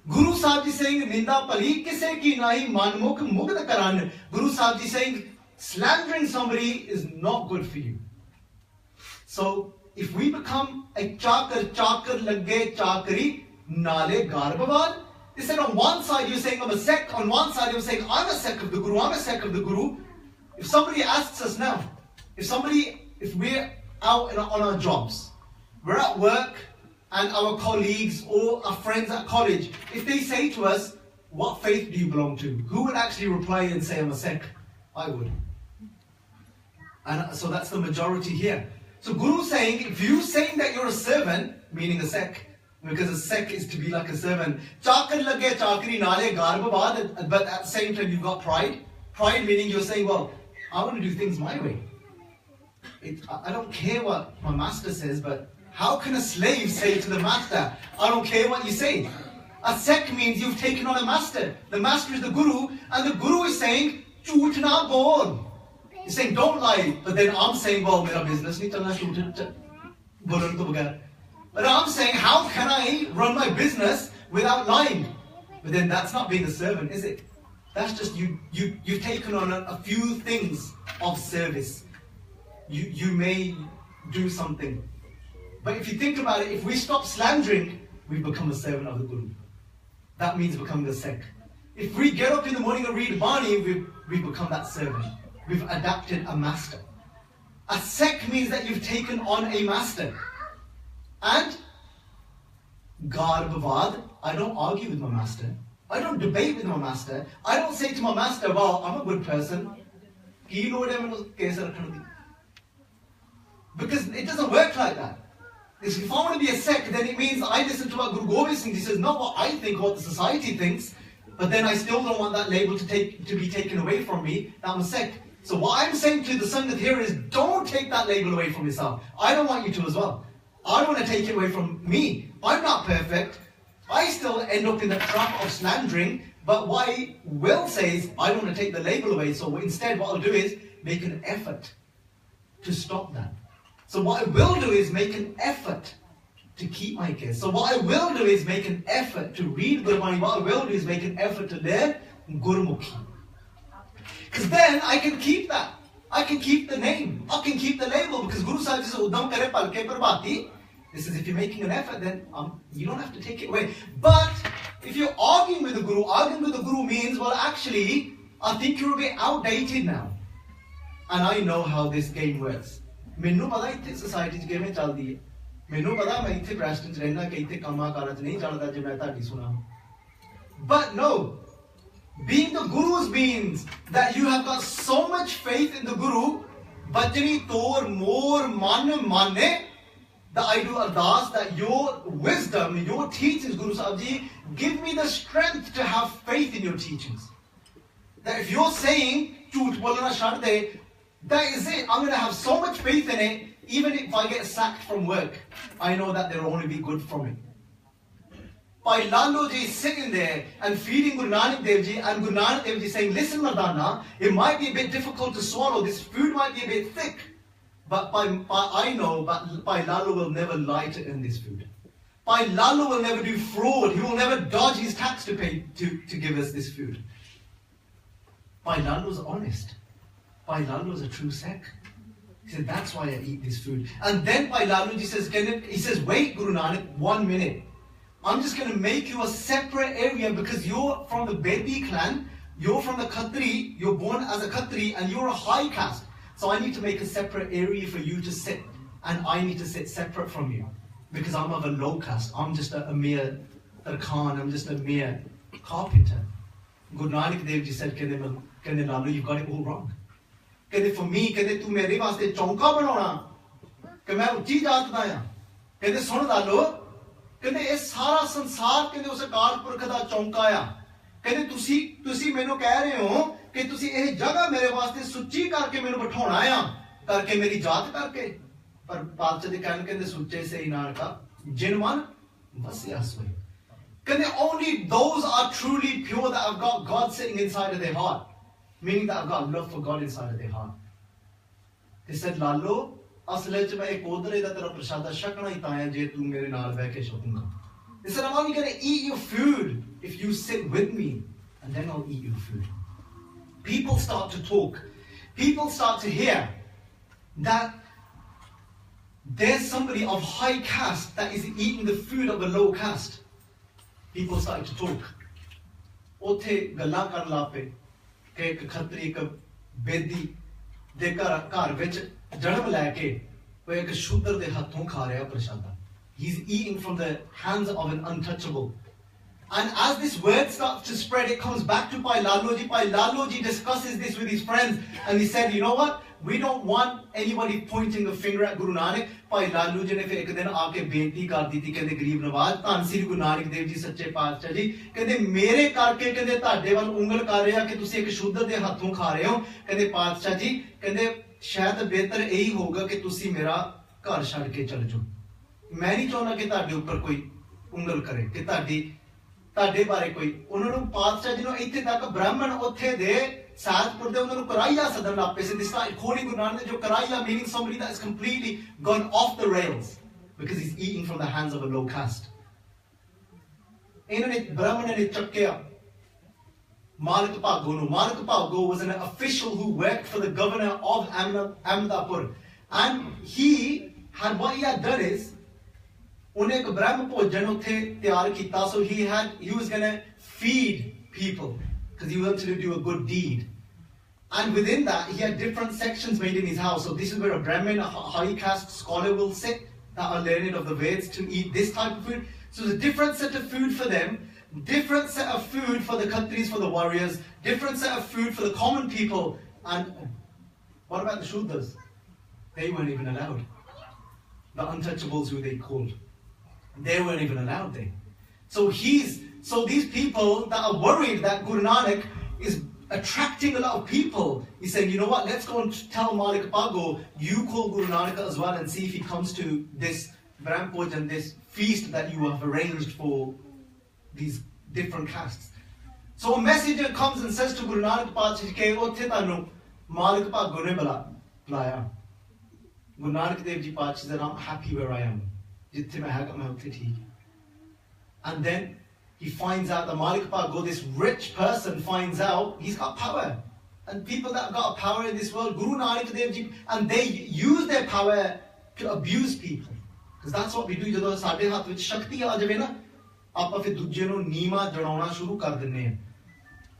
Guru Sahib is saying, "Ninda pali kise ki nahi manmukh mugd karan." Guru Sahib is saying, slandering somebody is not good for you. So, if we become a chakar lage chakari, nale garbavad. They said on one side you're saying I'm a Sikh, on one side you're saying I'm a Sikh of the Guru, I'm a Sikh of the Guru. If somebody asks us now, if we're out on our jobs, we're at work and our colleagues or our friends at college, if they say to us, what faith do you belong to? Who would actually reply and say I'm a Sikh? I would. And so that's the majority here. So Guru saying, if you saying that you're a servant, meaning a Sikh, because a Sikh is to be like a servant. Chakar lage chakri nale garbavad, but at the same time you've got pride. Pride meaning you're saying, well, I want to do things my way. I don't care what my master says, but how can a slave say to the master, I don't care what you say? A Sikh means you've taken on a master. The master is the Guru, and the Guru is saying, Jhoot na bol. He's saying don't lie, but then I'm saying, well, mera business nahi chalna bolan to bagair. But I'm saying, how can I run my business without lying? But then that's not being a servant, is it? That's just you've taken on a few things of service. You may do something. But if you think about it, if we stop slandering, we become a servant of the Guru. That means becoming a Sikh. If we get up in the morning and read Bani, we become that servant. We've adapted a master. A Sikh means that you've taken on a master. And Gar Bavad, I don't argue with my master. I don't debate with my master. I don't say to my master, well, I'm a good person. Because it doesn't work like that. If I want to be a Sikh, then it means I listen to what Guru Gobind Singh says, not what I think, what the society thinks, but then I still don't want that label to be taken away from me, that I'm a Sikh. So what I'm saying to the Sangat here is, don't take that label away from yourself. I don't want you to as well. I don't want to take it away from me. I'm not perfect. I still end up in the trap of slandering, but what I will say is, I don't want to take the label away, so instead what I'll do is make an effort to stop that. So what I will do is make an effort to keep my kids. So what I will do is make an effort to read Gurbani. What I will do is make an effort to learn Gurmukhi. Because then I can keep that. I can keep the name. I can keep the label. Because Guru Sahib says, Udam kare palke par bati. This is if you're making an effort, then you don't have to take it away. But if you're arguing with the Guru means, well, actually, I think you're a bit outdated now. And I know how this game works. ਮੈਨੂੰ ਪਤਾ ਇੱਥੇ society 'ਚ ਕਿਵੇਂ ਚੱਲਦੀ ਹੈ ਮੈਨੂੰ ਪਤਾ ਮੈਂ ਇੱਥੇ ਪ੍ਰੈਸਟਨ 'ਚ ਰਹਿਣਾ ਕਿ ਇੱਥੇ ਕੰਮਾਂ ਕਾਰਾਂ 'ਚ ਨਹੀਂ ਚੱਲਦਾ ਜੇ ਮੈਂ ਤੁਹਾਡੀ ਸੁਣਾ but no being the Guru's means that you have got so much faith in the Guru bajni tor more manne that I do ardas that your wisdom, your teachings, Guru Sahib Ji, give me the strength to have faith in your teachings. That if you're saying jhoot bolna chhad de, that is it. I'm going to have so much faith in it, even if I get sacked from work. I know that there will only be good from it. By Lalo Ji sitting there and feeding Guru Nanak Dev Ji, and Guru Nanak Dev Ji saying, listen Mardana, it might be a bit difficult to swallow, this food might be a bit thick, but I know Bhai Lalo will never lie to earn this food. Bhai Lalo will never do fraud, he will never dodge his tax to pay to give us this food. Bhai Lalo is honest. Bhai Lalo is a true Sikh. He said, that's why I eat this food. And then Bhai Lalo Ji says, wait Guru Nanak, 1 minute. I'm just going to make you a separate area because you're from the Bedi clan, you're from the Khatri, you're born as a Khatri and you're a high caste. So I need to make a separate area for you to sit, and I need to sit separate from you because I'm of a low caste. I'm just a mere Khan, I'm just a mere carpenter. Guru Nanak Dev Ji said, Kende Lalo, you've got it all wrong. Kende for me, kende tu mere vaste chonka banana. Ke main uchi jaat da ya. Kende sun Lalo, kende ye sara sansar kende us akal purkh da chonka ya. Kende tusi mainu keh rahe ho कि तुसी ये जगह मेरे वास्ते सुच्ची करके मैंने बिठाना है करके मेरी जात करके पर पालच दे कहने सुच्चे से इनार का जिनवन वसिया सोई कहते only those are truly pure that have got God sitting inside of their heart, meaning that have got love for God inside of their heart. They said Lalo asle च मैं एक ओदरे दा तेरा प्रसादा छकना ही ताया जे तू मेरे नाल बैठ के छकूंगा. They said I'm only going to eat your food if you sit with me, and then I'll eat your food. People start to talk. People start to hear that there's somebody of high caste that is eating the food of a low caste. People start to talk. Othe galla kar lape ke ek khatri ek bedi de ghar vich janam leke wo ek shudar de hathon kha raha prasada. He's eating from the hands of an untouchable. And as this word starts to spread, it comes back to Bhai Lalo Ji. Bhai Lalo Ji discusses this with his friends. And he said, you know what? We don't want anybody pointing a finger at Guru Nanak. Bhai Lalo Ji ne fir ek din aake benti kar di thi, kehde Garib Nawaz, Dhan Sri Guru Nanak Dev Ji Sache Paatshah Ji, kehde mere karke kehde tade wal ungal kar rahe ki tusi ek shuddha de hathon kha rahe ho. Kehde Paatshah Ji, kehde shayad behtar ehi hoga ki tusi mera ghar chhad ke chal jo. मैं नहीं चाहना कि ਤੁਹਾਡੇ ਉੱਪਰ ਕੋਈ ਉਂਗਲ ਕਰੇ ਕਿ ਤੁਹਾਡੀ ਤੁਹਾਡੇ ਬਾਰੇ ਕੋਈ ਉਹਨਾਂ ਨੂੰ ਪਾਤਸ਼ਾਹ ਜੀ ਨੂੰ ਇੱਥੇ ਤੱਕ ਬ੍ਰਾਹਮਣ ਉੱਥੇ ਦੇ ਸਾਧਪੁਰ ਦੇ ਉਹਨਾਂ ਨੂੰ ਕਰਾਈਆ ਸਦਨ ਲੱਪੇ ਸੀ this time ਖੋੜੀ ਗੁਰੂ ਨਾਨਕ ਜੋ ਕਰਾਈਆ meaning somebody that is completely gone off the rails because he's eating from the hands of a low caste ਇਹਨਾਂ ਨੇ ਬ੍ਰਾਹਮਣ ਨੇ ਚੱਕਿਆ Malik Pago. Malik Pago was an official who worked for the governor of Ahmedapur. And he what he had done is, so he was going to feed people because he wanted to do a good deed. And within that, he had different sections made in his house. So this is where a Brahmin, a high caste scholar will sit that are learned of the Veds to eat this type of food. So there's a different set of food for them. Different set of food for the Khatris, for the warriors, different set of food for the common people. And what about the Shudras? They weren't even allowed. The untouchables, who they called, they weren't even allowed there. So these people that are worried that Guru Nanak is attracting a lot of people, he's saying, you know what, let's go and tell Malik Pago, you call Guru Nanak as well and see if he comes to this Brampoj and this feast that you have arranged for these different castes. So a messenger comes and says to Guru Nanak Patshahi ke otthe tanu Malik Pago ne bulaya. Guru Nanak Dev Ji Patshahi said, I'm happy where I am. Jithe main haga main utthe theek. And then he finds out that Malik Pago, this rich person, finds out he's got power. And people that have got power in this world, Guru Nanak Dev Ji, and they use their power to abuse people. Because that's what we do. Jadon sade haath vich shakti aa jave na, ਆਪਾਂ ਫਿਰ ਦੂਜੇ ਨੂੰ ਨੀਵਾਂ ਜਣਾਉਣਾ ਸ਼ੁਰੂ ਕਰ ਦਿੰਨੇ ਆ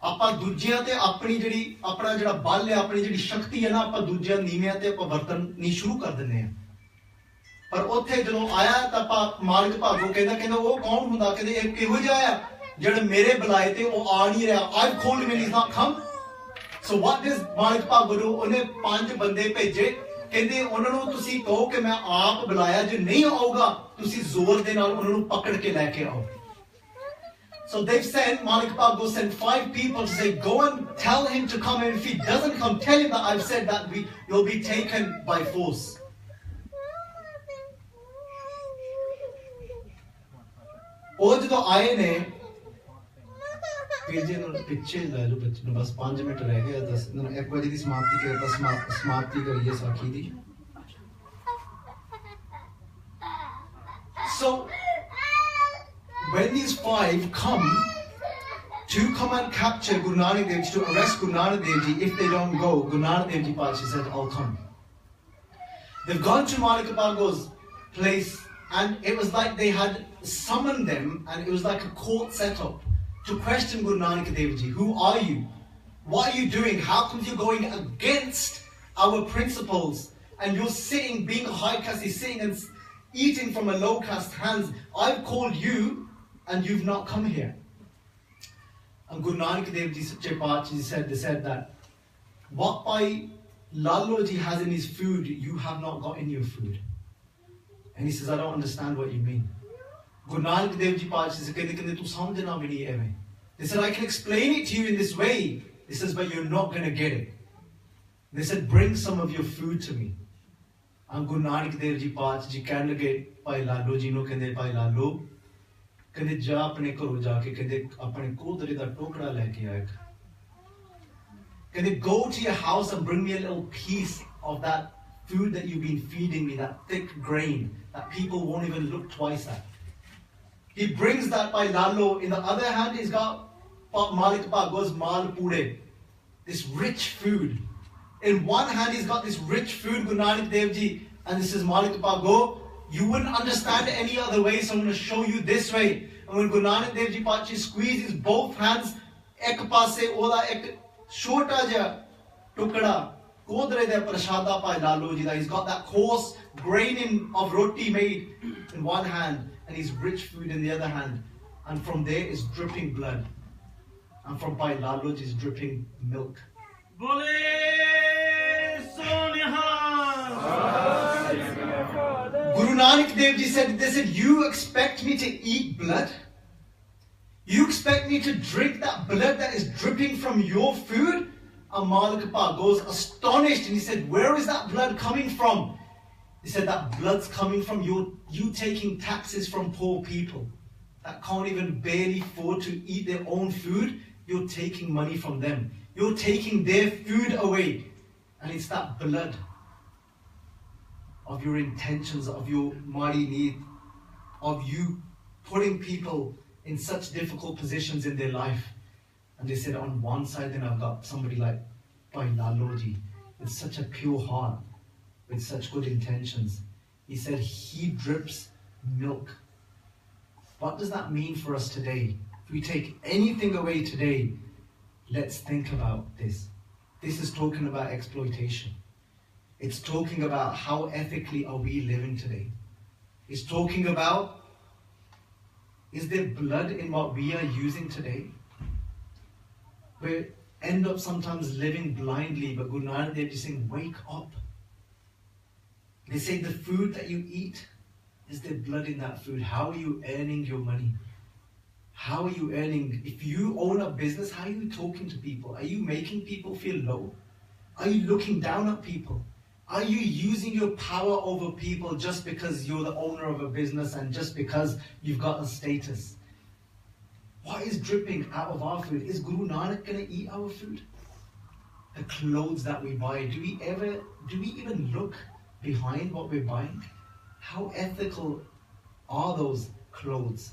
ਆਪਾਂ ਦੂਜਿਆਂ ਤੇ ਆਪਣਾ ਜਿਹੜਾ ਬਲ ਹੈ ਆਪਣੀ ਜਿਹੜੀ ਸ਼ਕਤੀ ਹੈ ਨਾ ਆਪਾਂ ਦੂਜਿਆਂ ਨੀਵਿਆਂ ਤੇ ਆਪਾਂ ਵਰਤਣੀ ਸ਼ੁਰੂ ਕਰ ਦਿੰਨੇ ਆ ਪਰ ਉੱਥੇ ਜਦੋਂ ਆਇਆ ਤਾਂ ਆਪਾਂ ਮਾਲਕ ਭਾਗੋ ਕਹਿੰਦਾ ਉਹ ਕੌਣ ਹੁੰਦਾ ਕਹਿੰਦੇ ਇਹ ਕਿਹੋ ਜਿਹਾ ਆ ਜਿਹੜਾ ਮੇਰੇ ਬੁਲਾਏ ਤੇ ਉਹ ਆ ਨਹੀਂ ਰਿਹਾ I've called him and he's not come so what does ਮਾਲਕ ਭਾਗੋ ਨੂੰ ਉਹਨੇ 5 ਬੰਦੇ ਭੇਜੇ ਕਹਿੰਦੇ ਉਹਨਾਂ ਨੂੰ ਤੁਸੀਂ ਕਹੋ ਕਿ ਮੈਂ ਆਪ ਬੁਲਾਇਆ ਜੇ ਨਹੀਂ ਆਊਗਾ ਤੁਸੀਂ ਜ਼ੋਰ ਦੇ ਨਾਲ ਉਹਨਾਂ ਨੂੰ ਪਕੜ ਕੇ ਲੈ ਕੇ ਆਓ So they've sent, Malik Pago sent 5 people to say, go and tell him to come and if he doesn't come, tell him that I've said that you'll be taken by force. ਉਹ ਜਦੋਂ ਆਏ ਨੇ ਫਿਰ ਜੇ ਨੂੰ ਪਿੱਛੇ ਲੈ ਲਓ ਬੱਚੇ ਨੂੰ ਬਸ 5 ਮਿੰਟ ਰਹਿ ਗਏ 10 ਇੱਕ ਵਜੇ ਦੀ ਸਮਾਪਤੀ ਕਰੀਏ ਸਾਖੀ ਦੀ So when these 5 come and capture Guru Nanak Dev Ji, to arrest Guru Nanak Dev Ji, if they don't go, Guru Nanak Dev Ji Patshahi said, I'll come. They've gone to Malik Pago's place and it was like they had summoned them and it was like a court set up to question Guru Nanak Dev Ji. Who are you? What are you doing? How come you're going against our principles and you're sitting, being a high caste, sitting and eating from a low caste hands? I've called you and you've not come here. And Guru Nanak Dev Ji Sache Paatshah said that what Bhai Lalo Ji has in his food, you have not got in your food. And he says, I don't understand what you mean. Guru Nanak Dev Ji Paatshah said, tu samjhna bhi nahi hai. They said, I can explain it to you in this way. He says, but you're not going to get it. They said, bring some of your food to me. And Guru Nanak Dev Ji Paatshah Ji ਕਹਿਣ ਲੱਗੇ ਭਾਈ ਲਾਲੋ ਜੀ ਨੂੰ ਕਹਿੰਦੇ ਭਾਈ ਲਾਲੋ ਕਹਿੰਦੇ ਜਾ ਆਪਣੇ ਘਰੋਂ ਜਾ ਕੇ ਕਹਿੰਦੇ ਆਪਣੇ ਕੋਦਰੇ ਦਾ ਟੋਕਰਾ ਲੈ ਕੇ ਆ ਕਹਿੰਦੇ go to your house and bring me a little piece of that food that you've been feeding me, that thick grain that people won't even look twice at. He brings that by Lalo. In the other hand, he's got Malik Pago's mal pure, this rich food. In one hand, he's got this rich food, Guru Nanak Dev Ji, and this is Malik Pago. You wouldn't understand it any other way, so I'm going to show you this way. And when Guru Nanak Dev Ji Paatshah squeezes both hands, ek paase oda ek shota ja tukda kodre de prashada pa Lalo ji da. He's got that coarse grain of roti made in one hand, and his rich food in the other hand. And from there is dripping blood. And from Bhai Lalo ji is dripping milk. Guru Nanak Dev Ji said, they said, you expect me to eat blood? You expect me to drink that blood that is dripping from your food? And Malik Pago was astonished and he said, where is that blood coming from? He said, that blood's coming from you taking taxes from poor people. that can't even barely afford to eat their own food, you're taking money from them. You're taking their food away. And it's that blood of your intentions, of your mari need, of you putting people in such difficult positions in their life. And they said on one side, then I've got somebody like Bhai Laloji with such a pure heart, with such good intentions. He said he drips milk. What does that mean for us today? If we take anything away today, let's think about this. This is talking about exploitation. It's talking about how ethically are we living today. It's talking about, is there blood in what we are using today? We end up sometimes living blindly, but Guru Nanak Dev is saying, wake up. They say the food that you eat, is there blood in that food? How are you earning your money? How are you earning? If you own a business, how are you talking to people? Are you making people feel low? Are you looking down at people? Are you using your power over people just because you're the owner of a business and just because you've got a status? What is dripping out of our food? Is Guru Nanak going to eat our food? The clothes that we buy, do we even look behind what we're buying? How ethical are those clothes?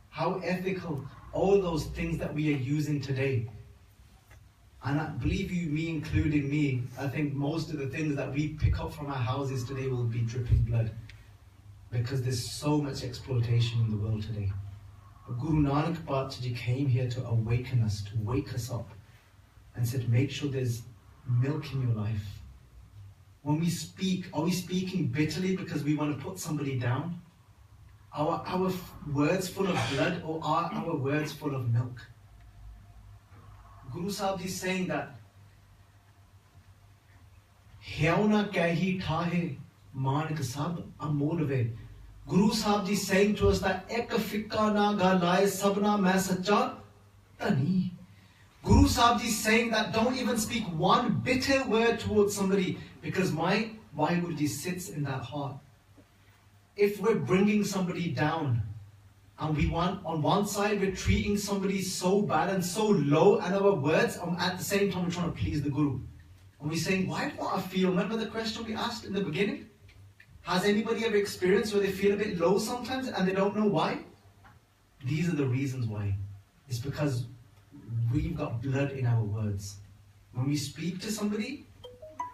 How ethical are those things that we are using today? And I believe you, me including me, I think most of the things that we pick up from our houses today will be dripping blood. Because there's so much exploitation in the world today. But Guru Nanak Bhattaji came here to awaken us, to wake us up, and said, make sure there's milk in your life. When we speak, are we speaking bitterly because we want to put somebody down? Are our words full of blood, or are our words full of milk? Guru Sahib is saying that Hyauna kahi thahe manik sab amolve. Guru Sahib is saying to us that ek fikka na galaye sabna main sacha tani. Guru Sahib is saying that don't even speak one bitter word towards somebody, because my Vaheguruji sits in that heart. If we're bringing somebody down, and we want, on one side, we're treating somebody so bad and so low, and our words, at the same time, we're trying to please the Guru. And we're saying, why do I feel? Remember the question we asked in the beginning? Has anybody ever experienced where they feel a bit low sometimes and they don't know why? These are the reasons why. It's because we've got blood in our words. When we speak to somebody,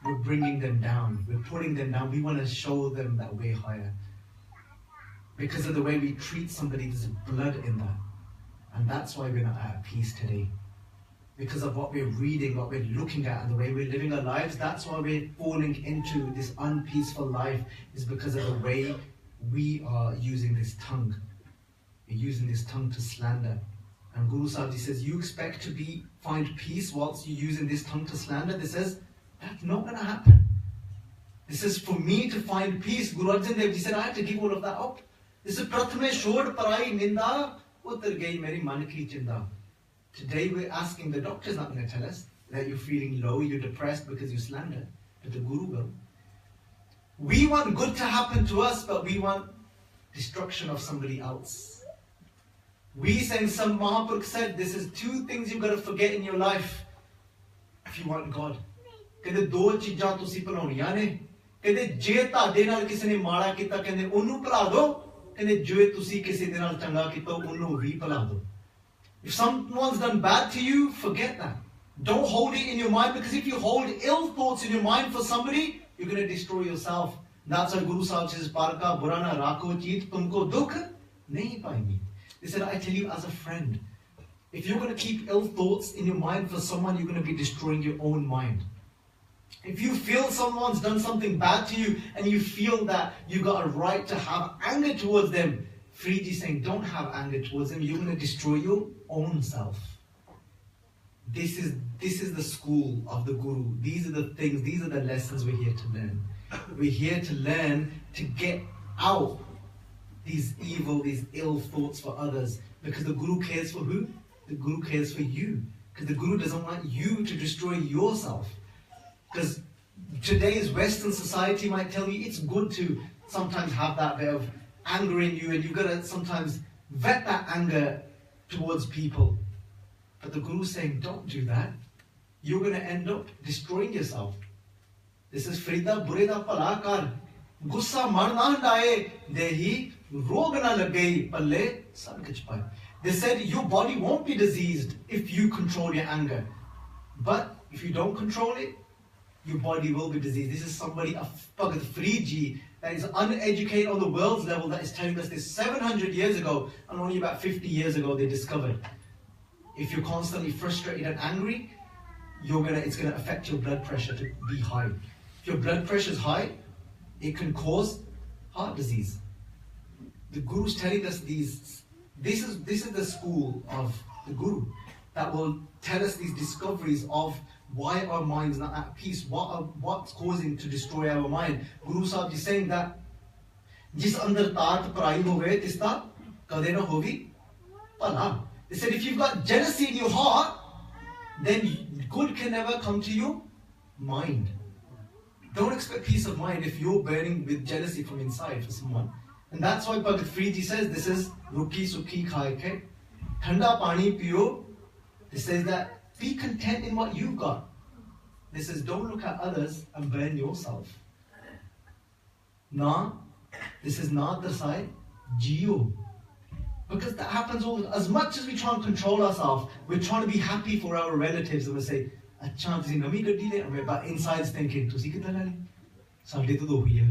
we're bringing them down. We're putting them down. We want to show them that we're higher. Because of the way we treat somebody, there's blood in that. And that's why we're not at peace today. Because of what we're reading, what we're looking at, and the way we're living our lives, that's why we're falling into this unpeaceful life, is because of the way we are using this tongue. We're using this tongue to slander. And Guru Sahib says, you expect to find peace whilst you're using this tongue to slander? This says, that's not going to happen. This is for me to find peace. Guru Arjan Dev Ji said, I have to give all of that up. This is Prathame Shod Parai Ninda Uttar Gai Meri Man Ki Chinda. Today we're asking, the doctor's not going to tell us that you're feeling low, you're depressed because you slander, but the Guru will. We want good to happen to us, but we want destruction of somebody else. We saying, some Mahaprabhu said, this is two things you've got to forget in your life if you want God. Kehde do cheezaਂ ਤੁਸੀਂ ਭੁਲਾਉਣੀਆਂ ਨੇ. ਕਹਿੰਦੇ ਜੇ ਤੁਹਾਡੇ ਨਾਲ ਕਿਸੇ ਨੇ ਮਾੜਾ ਕੀਤਾ ਕਹਿੰਦੇ ਉਹਨੂੰ ਭੁਲਾ ਦਿਓ. ਕਹਿੰਦੇ ਜੇ ਤੁਸੀਂ ਕਿਸੇ ਦੇ ਨਾਲ ਚੰਗਾ ਕੀਤਾ ਉਹਨੂੰ ਵੀ ਭੁਲਾ ਦਿਓ. If someone's done bad to you, forget that. Don't hold it in your mind, because if you hold ill thoughts in your mind for somebody, you're going to destroy yourself. That's why Guru Sahib says, Parka burana rakho cheet tumko dukh nahi paayegi. They said, I tell you as a friend, if you're going to keep ill thoughts in your mind for someone, you're going to be destroying your own mind. If you feel someone's done something bad to you and you feel that you've got a right to have anger towards them, Freed is saying, don't have anger towards them. You're going to destroy your own self. This is the school of the Guru. These are the things, these are the lessons we're here to learn. We're here to learn to get out these evil, these ill thoughts for others. Because the Guru cares for who? The Guru cares for you. Because the Guru doesn't want you to destroy yourself. Because today's Western society might tell you it's good to sometimes have that bit of anger in you, and you've got to sometimes vet that anger towards people. But the Guru is saying, don't do that. You're going to end up destroying yourself. This is Frida Bureda Palakar. Gussa marna handaye dehi rog na lagei palle sab kuch paye. They said your body won't be diseased if you control your anger. But if you don't control it, your body will be diseased. This is somebody, a Bhagat Freedji, that is uneducated on the world's level, that is telling us this 700 years ago, and only about 50 years ago they discovered. If you're constantly frustrated and angry, it's gonna affect your blood pressure to be high. If your blood pressure is high, it can cause heart disease. The Guru's telling us this is the school of the Guru that will tell us these discoveries of why our mind's not at peace, what's causing to destroy our mind. Guru Sahib is saying that Jis andar taat parai hove tista kade na hovi pala. They said if you've got jealousy in your heart, then good can never come to your mind. Don't expect peace of mind if you're burning with jealousy from inside for someone. And that's why Bhagat Freedji says this is ruki sukhi khai ke thanda pani piyo. He says that be content in what you've got. This says don't look at others and burn yourself. This is not the side geo. Because that happens all the time. As much as we try and control ourselves, we're trying to be happy for our relatives and we say, Acha tusi navi gaddi le, but inside's thinking, tusi kiddha le? Sade to do hui hai.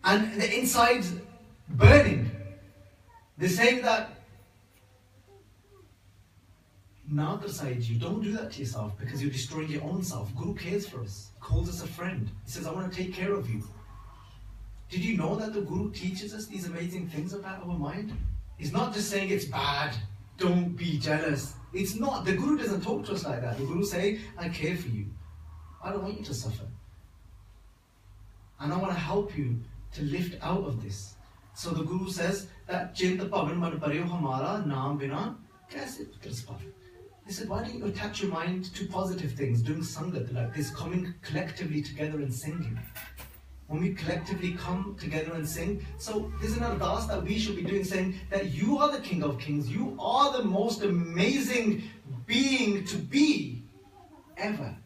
And the inside's burning. They're saying that not beside you. Don't do that to yourself because you're destroying your own self. Guru cares for us. He calls us a friend. He says, I want to take care of you. Did you know that the Guru teaches us these amazing things about our mind? He's not just saying it's bad. Don't be jealous. It's not. The Guru doesn't talk to us like that. The Guru say, I care for you. I don't want you to suffer. And I want to help you to lift out of this. So the Guru says that Chinta Pavan Man Paryo Hamara Naam Bina Kaise Krispar. He said, why don't you attach your mind to positive things, doing sangat like this, coming collectively together and singing. When we collectively come together and sing, so there's an ardas that we should be doing, saying that you are the King of Kings, you are the most amazing being to be ever.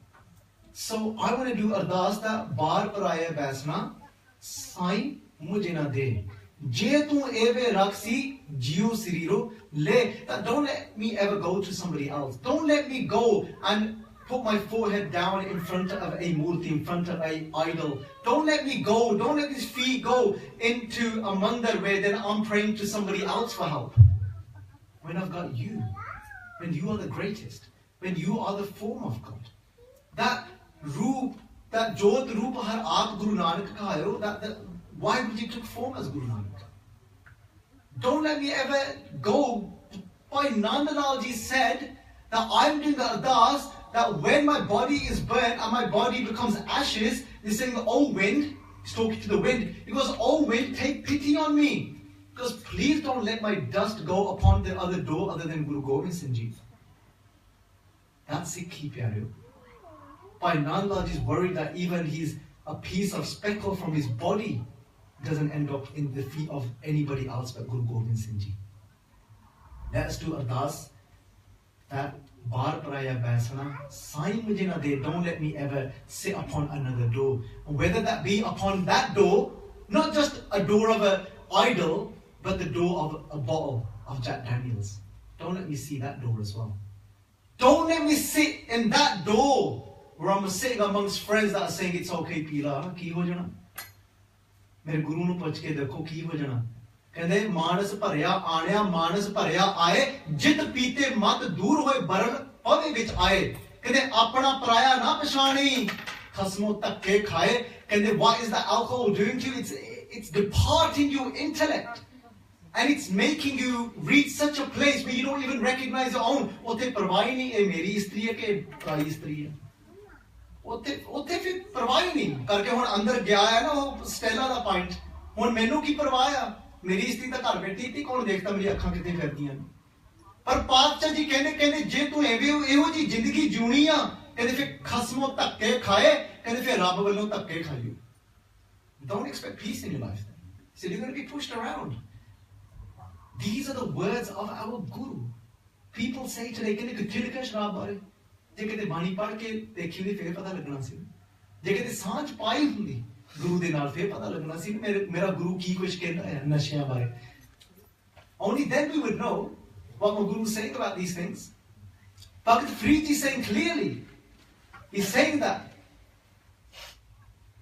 So I want to do ardas that bar paraya baisna sai mujhe na de. Je tu eve raksi jiu siriro le. That don't let me ever go to somebody else. Don't let me go and put my forehead down in front of a murti, in front of an idol. Don't let me go. Don't let these feet go into a mandir where then I'm praying to somebody else for help. When I've got you, when you are the greatest, when you are the form of God. That roop, that jot roop har aap Guru Nanak ka aayo, that why would you took form as Guru Nanak? Don't let me ever go. Bhai Nandalal ji said that I'm doing the ardas that when my body is burnt and my body becomes ashes, he's saying, oh wind, he's talking to the wind. He goes, oh wind, take pity on me. Because please don't let my dust go upon the other door other than Guru Gobind Singh Ji. That's Sikhi pyareo. Bhai Nandalal ji is worried that even a piece of speckle from his body doesn't end up in the feet of anybody else but Guru Gobind Singh Ji. Let us do ardas that bar paraya baisana sai mujhe na de. Don't let me ever sit upon another door. Whether that be upon that door, not just a door of an idol, but the door of a bottle of Jack Daniels. Don't let me see that door as well. Don't let me sit in that door where I'm sitting amongst friends that are saying it's okay pila. Ki ho jana? मेरे गुरु ਨੂੰ ਪੁੱਛ ਕੇ ਦੇਖੋ ਕੀ ਹੋ ਜਾਣਾ ਕਹਿੰਦੇ ਮਾਨਸ ਭਰਿਆ ਆਣਿਆ ਮਾਨਸ ਭਰਿਆ ਆਏ ਜਿਤ ਪੀਤੇ ਮਤ ਦੂਰ ਹੋਏ ਬਰਨ ਪਵੇ ਵਿੱਚ ਆਏ ਕਹਿੰਦੇ ਆਪਣਾ ਪਰਾਇਆ ਨਾ ਪਛਾਣੀ ਖਸਮੋ ਧੱਕੇ ਖਾਏ ਕਹਿੰਦੇ what is the alcohol doing to you? It's departing your intellect and it's making you reach such a place where you don't even recognize your own. ਉੱਥੇ ਪਰਵਾਹ ਹੀ ਨਹੀਂ ਇਹ ਮੇਰੀ ਇਸਤਰੀ ਹੈ ਕਿ ਪਰਾਈ ਇਸਤਰੀ ਹੈ ਉੱਥੇ ਫਿਰ ਪਰਵਾਹ ਹੀ ਨਹੀਂ ਕਰਕੇ ਹੁਣ ਅੰਦਰ ਗਿਆ ਹੈ ਨਾ ਉਹ ਸਟੈਲਾ ਦਾ ਪੁਆਇੰਟ ਹੁਣ ਮੈਨੂੰ ਕੀ ਪਰਵਾਹ ਆ ਮੇਰੀ ਇਸਤਰੀ ਤਾਂ ਘਰ ਬੈਠੀ ਸੀ ਕੌਣ ਦੇਖਦਾ ਮੇਰੀ ਅੱਖਾਂ ਕਿੱਥੇ ਫਿਰਦੀਆਂ ਨੇ ਪਰ ਪਾਤਸ਼ਾਹ ਜੀ ਕਹਿੰਦੇ ਜੇ ਤੂੰ ਇਹੋ ਜੀ ਜ਼ਿੰਦਗੀ ਜਿਉਣੀ ਆ ਕਹਿੰਦੇ ਫਿਰ ਖਸਮੋਂ ਧੱਕੇ ਖਾਏ ਕਹਿੰਦੇ ਫਿਰ ਰੱਬ ਵੱਲੋਂ ਧੱਕੇ ਖਾਈਓ don't expect peace in your life then. So you're going to be pushed around. These are the words of our Guru. People say today, कहते किथे लिखा शराब बारे? जे कहते बाणी पढ़ के देखी हुई फिर पता लगना सी. जे कहते सांझ पाई हुंदी गुरु दे नाल फिर पता लगना सी मेरा गुरु की कुछ कहता है नशियां बारे. Only then we would know what my Guru is saying about these things. Bhakt Freed is saying clearly. He's saying that.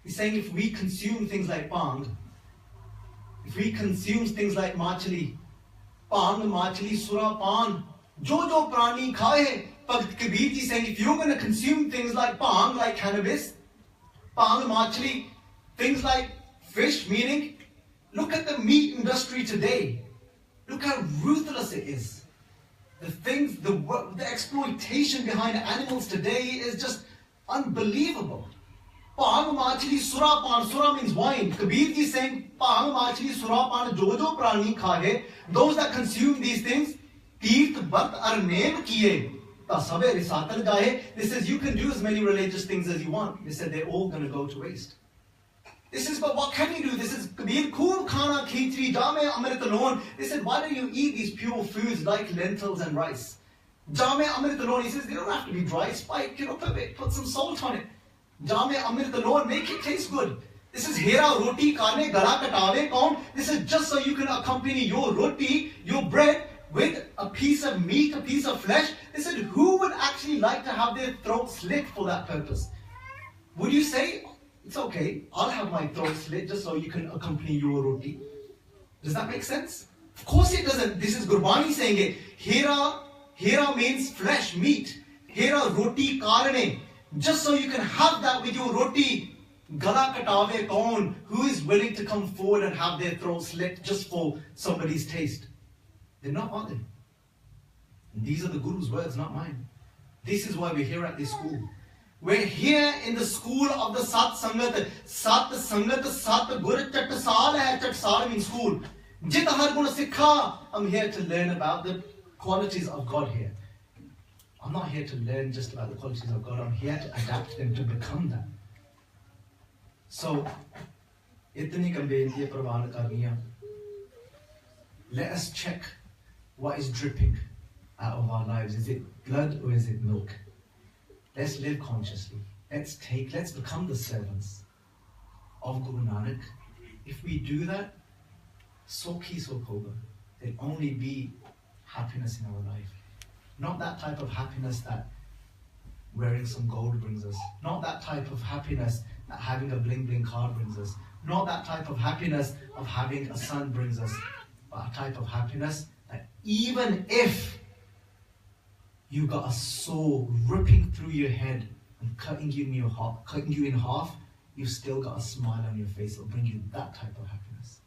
He's saying if we consume things like bhang, if we consume things like machli, bhang, machli, sura, pan, jo prani khaye, Bhakt Kabir ji saying if you're going to consume things like bhang, like cannabis, bhang, machli, things like fish, meaning, look at the meat industry today. Look how ruthless it is. The things, the exploitation behind animals today is just unbelievable. Bhang, machli, sura, pan. Sura means wine. Kabir ji is saying, Bhang, machli, sura, pan, jo prani khaye, those that consume these things, teert, bart, arneem kiye, ta sabe risatal gaye. This says you can do as many religious things as you want. They said they're all going to go to waste. This is, but what can you do? This is Kabir, Khub khana khichri, jame amrit alone. They said, why don't you eat these pure foods like lentils and rice? Jame amrit alone. He says, they don't have to be dry, spike, put some salt on it. Jame amrit alone, make it taste good. This is hera roti karne gala katave kaun. This is just so you can accompany your roti, your bread, with a piece of meat, a piece of flesh. They said, who would actually like to have their throat slit for that purpose? Would you say, it's okay, I'll have my throat slit just so you can accompany your roti? Does that make sense? Of course it doesn't. This is Gurbani saying it. Hera means flesh, meat. Hera roti karne. Just so you can have that with your roti. Gala katave kaun. Who is willing to come forward and have their throat slit just for somebody's taste? They're not, are they? And these are the Guru's words, not mine. This is why we're here at this school. We're here in the school of the Sat Sangat. Sat Sangat, Sat Gur Chatsal hai. Chatsal means school. Jit har gun sikha. I'm here to learn about the qualities of God here. I'm not here to learn just about the qualities of God. I'm here to adapt them to become that. So, itni kambentiyan pravan karniyan. Let us check what is dripping out of our lives. Is it blood or is it milk? Let's live consciously. Let's become the servants of Guru Nanak. If we do that, Sokhi Sokhoga, there'll only be happiness in our life. Not that type of happiness that wearing some gold brings us. Not that type of happiness that having a bling bling car brings us. Not that type of happiness of having a son brings us. But a type of happiness that even if you got a saw ripping through your head and cutting you in half, you've still got a smile on your face. It'll bring you that type of happiness.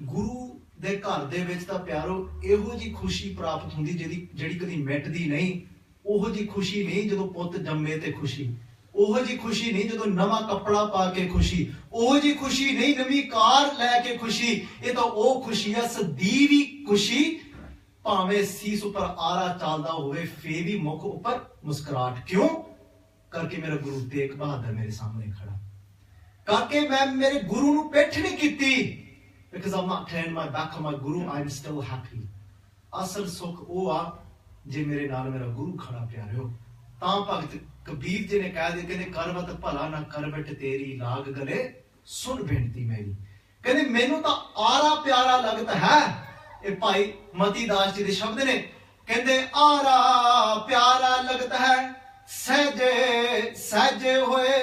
Guru de ghar de vich ta pyaro eho ji khushi prapt hundi jehdi kadi mittdi nahi. Oho ji khushi nahi jadon put jamme te khushi. ओहो जी खुशी नहीं जदों नवा कपड़ा पा के खुशी. ओहो जी खुशी नहीं नवी कार लैके खुशी. ये तो ओ खुशी है सदीवी खुशी. भावें सीस ऊपर आरा चलदा होवे फे भी मुख ऊपर मुस्कुराहट. क्यों? करके मेरा गुरु तेग बहादुर मेरे सामने खड़ा. करके मैं मेरे गुरु नु पिठ नहीं कीती. Because I'm not turned my back on my guru, I'm still happy. असल सुख ओ आ जे मेरे नाल मेरा गुरु खड़ा प्यारियो. तां भगत कबीर जी ने कह दिया, कहते करवत भला ना कर बैठ तेरी लाग गले सुन बेनती मेरी. कहते मैनू तो आरा प्यारा लगता है. ये भाई मती दास जी के शब्द ने. कहते आरा प्यारा लगता है सहजे सहजे होए.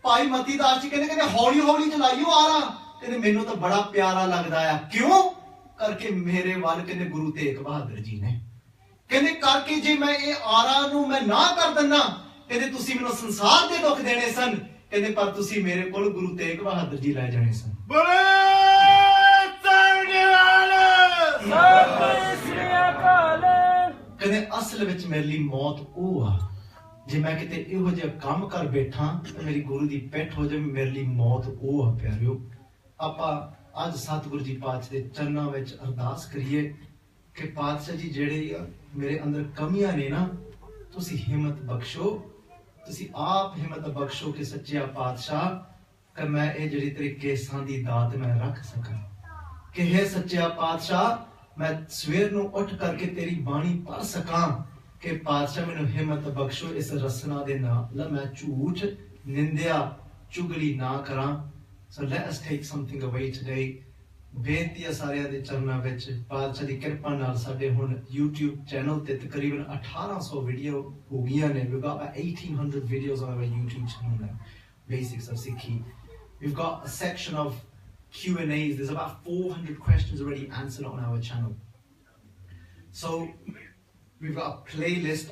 भाई मती दास जी कहते हौली हौली चलाइयो आरा. कहते मैनू तो बड़ा प्यारा लगता है. क्यों? करके मेरे वाल कहते गुरु तेग बहादुर जी ने. कहते करके जे मैं ये आरा नू मैं ना कर दिना. कहते तुसी मैनू संसार दे दुख देने सन. कहते पर तुसी मेरे कोल गुरु तेग बहादुर जी लै जाने सन. कहते असल विच मेरे लिए मौत ओ आ जे मैं किते इहो जिहा काम कर बैठा ते मेरी गुरु दी पिठ हो जाए. मेरे लिए मौत ओ आ प्यारियो. आपां अज सतगुरु जी पातशाह दे चरनां विच अरदास करिए कि पातशाह जी जेड़े मेरे अंदर कमियां ने ना तुसी हिम्मत बख्शो. तुसी आप हिम्मत बख्शो कि सच्चिया पातशाह कि मैं ये जेड़ी तेरे केसां दी दात मैं रख सकां. कि हे सच्चा पातशाह मैं सवेर नूं उठ करके तेरी बाणी पढ़ सकां कि पातशाह मैनूं हिम्मत बख्शो इस रसना दे नाल मैं झूठ निंदिया चुगली ना करां. So let us take something away today. बेनती है सारिਆਂ ਦੇ ਚਰਨਾਂ ਵਿੱਚ ਪਾਤਸ਼ਾਹ ਦੀ ਕਿਰਪਾ ਨਾਲ ਸਾਡੇ ਹੁਣ YouTube ਚੈਨਲ ਤੇ ਤਕਰੀਬਨ 1800 ਵੀਡੀਓ ਹੋ ਗਈਆਂ ਨੇ. We've got about 1800 videos on our YouTube channel now. Basics of Sikhi. We've got a section of Q&As. There's about 400 questions already answered on our channel. So we've got a playlist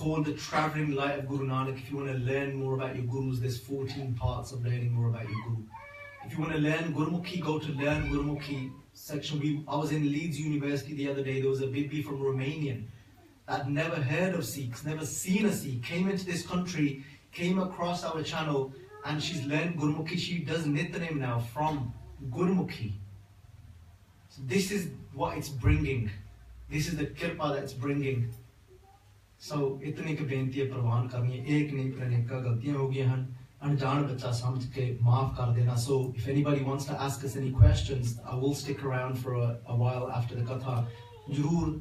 called The Travelling Light of Guru Nanak. If you want to learn more about your gurus, there's 14 parts of learning more about your guru. If you want to learn Gurmukhi, go to Learn Gurmukhi section. I was in Leeds University the other day. There was a Bibi from Romania that had never heard of Sikhs, never seen a Sikh, came into this country, came across our channel, and she's learned Gurmukhi. She does Nityanem now from Gurmukhi. So this is what it's bringing. This is the kirpa that it's bringing. So itni ki benti hai parwan karni hai. Ek nahi par aneka galtiyan ho gayi hain. अनजान बच्चा समझ के माफ कर देना. So if anybody wants to ask us any questions, I will stick around for a while after the Katha. Jarur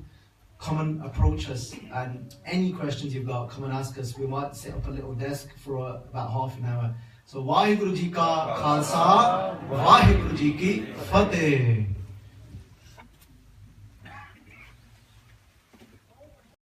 come and approach us, and any questions you've got, come and ask us. We might set up a little desk for about half an hour. So Vaheguru Ji Ka Khalsa, Vaheguru Ji Ki Fateh.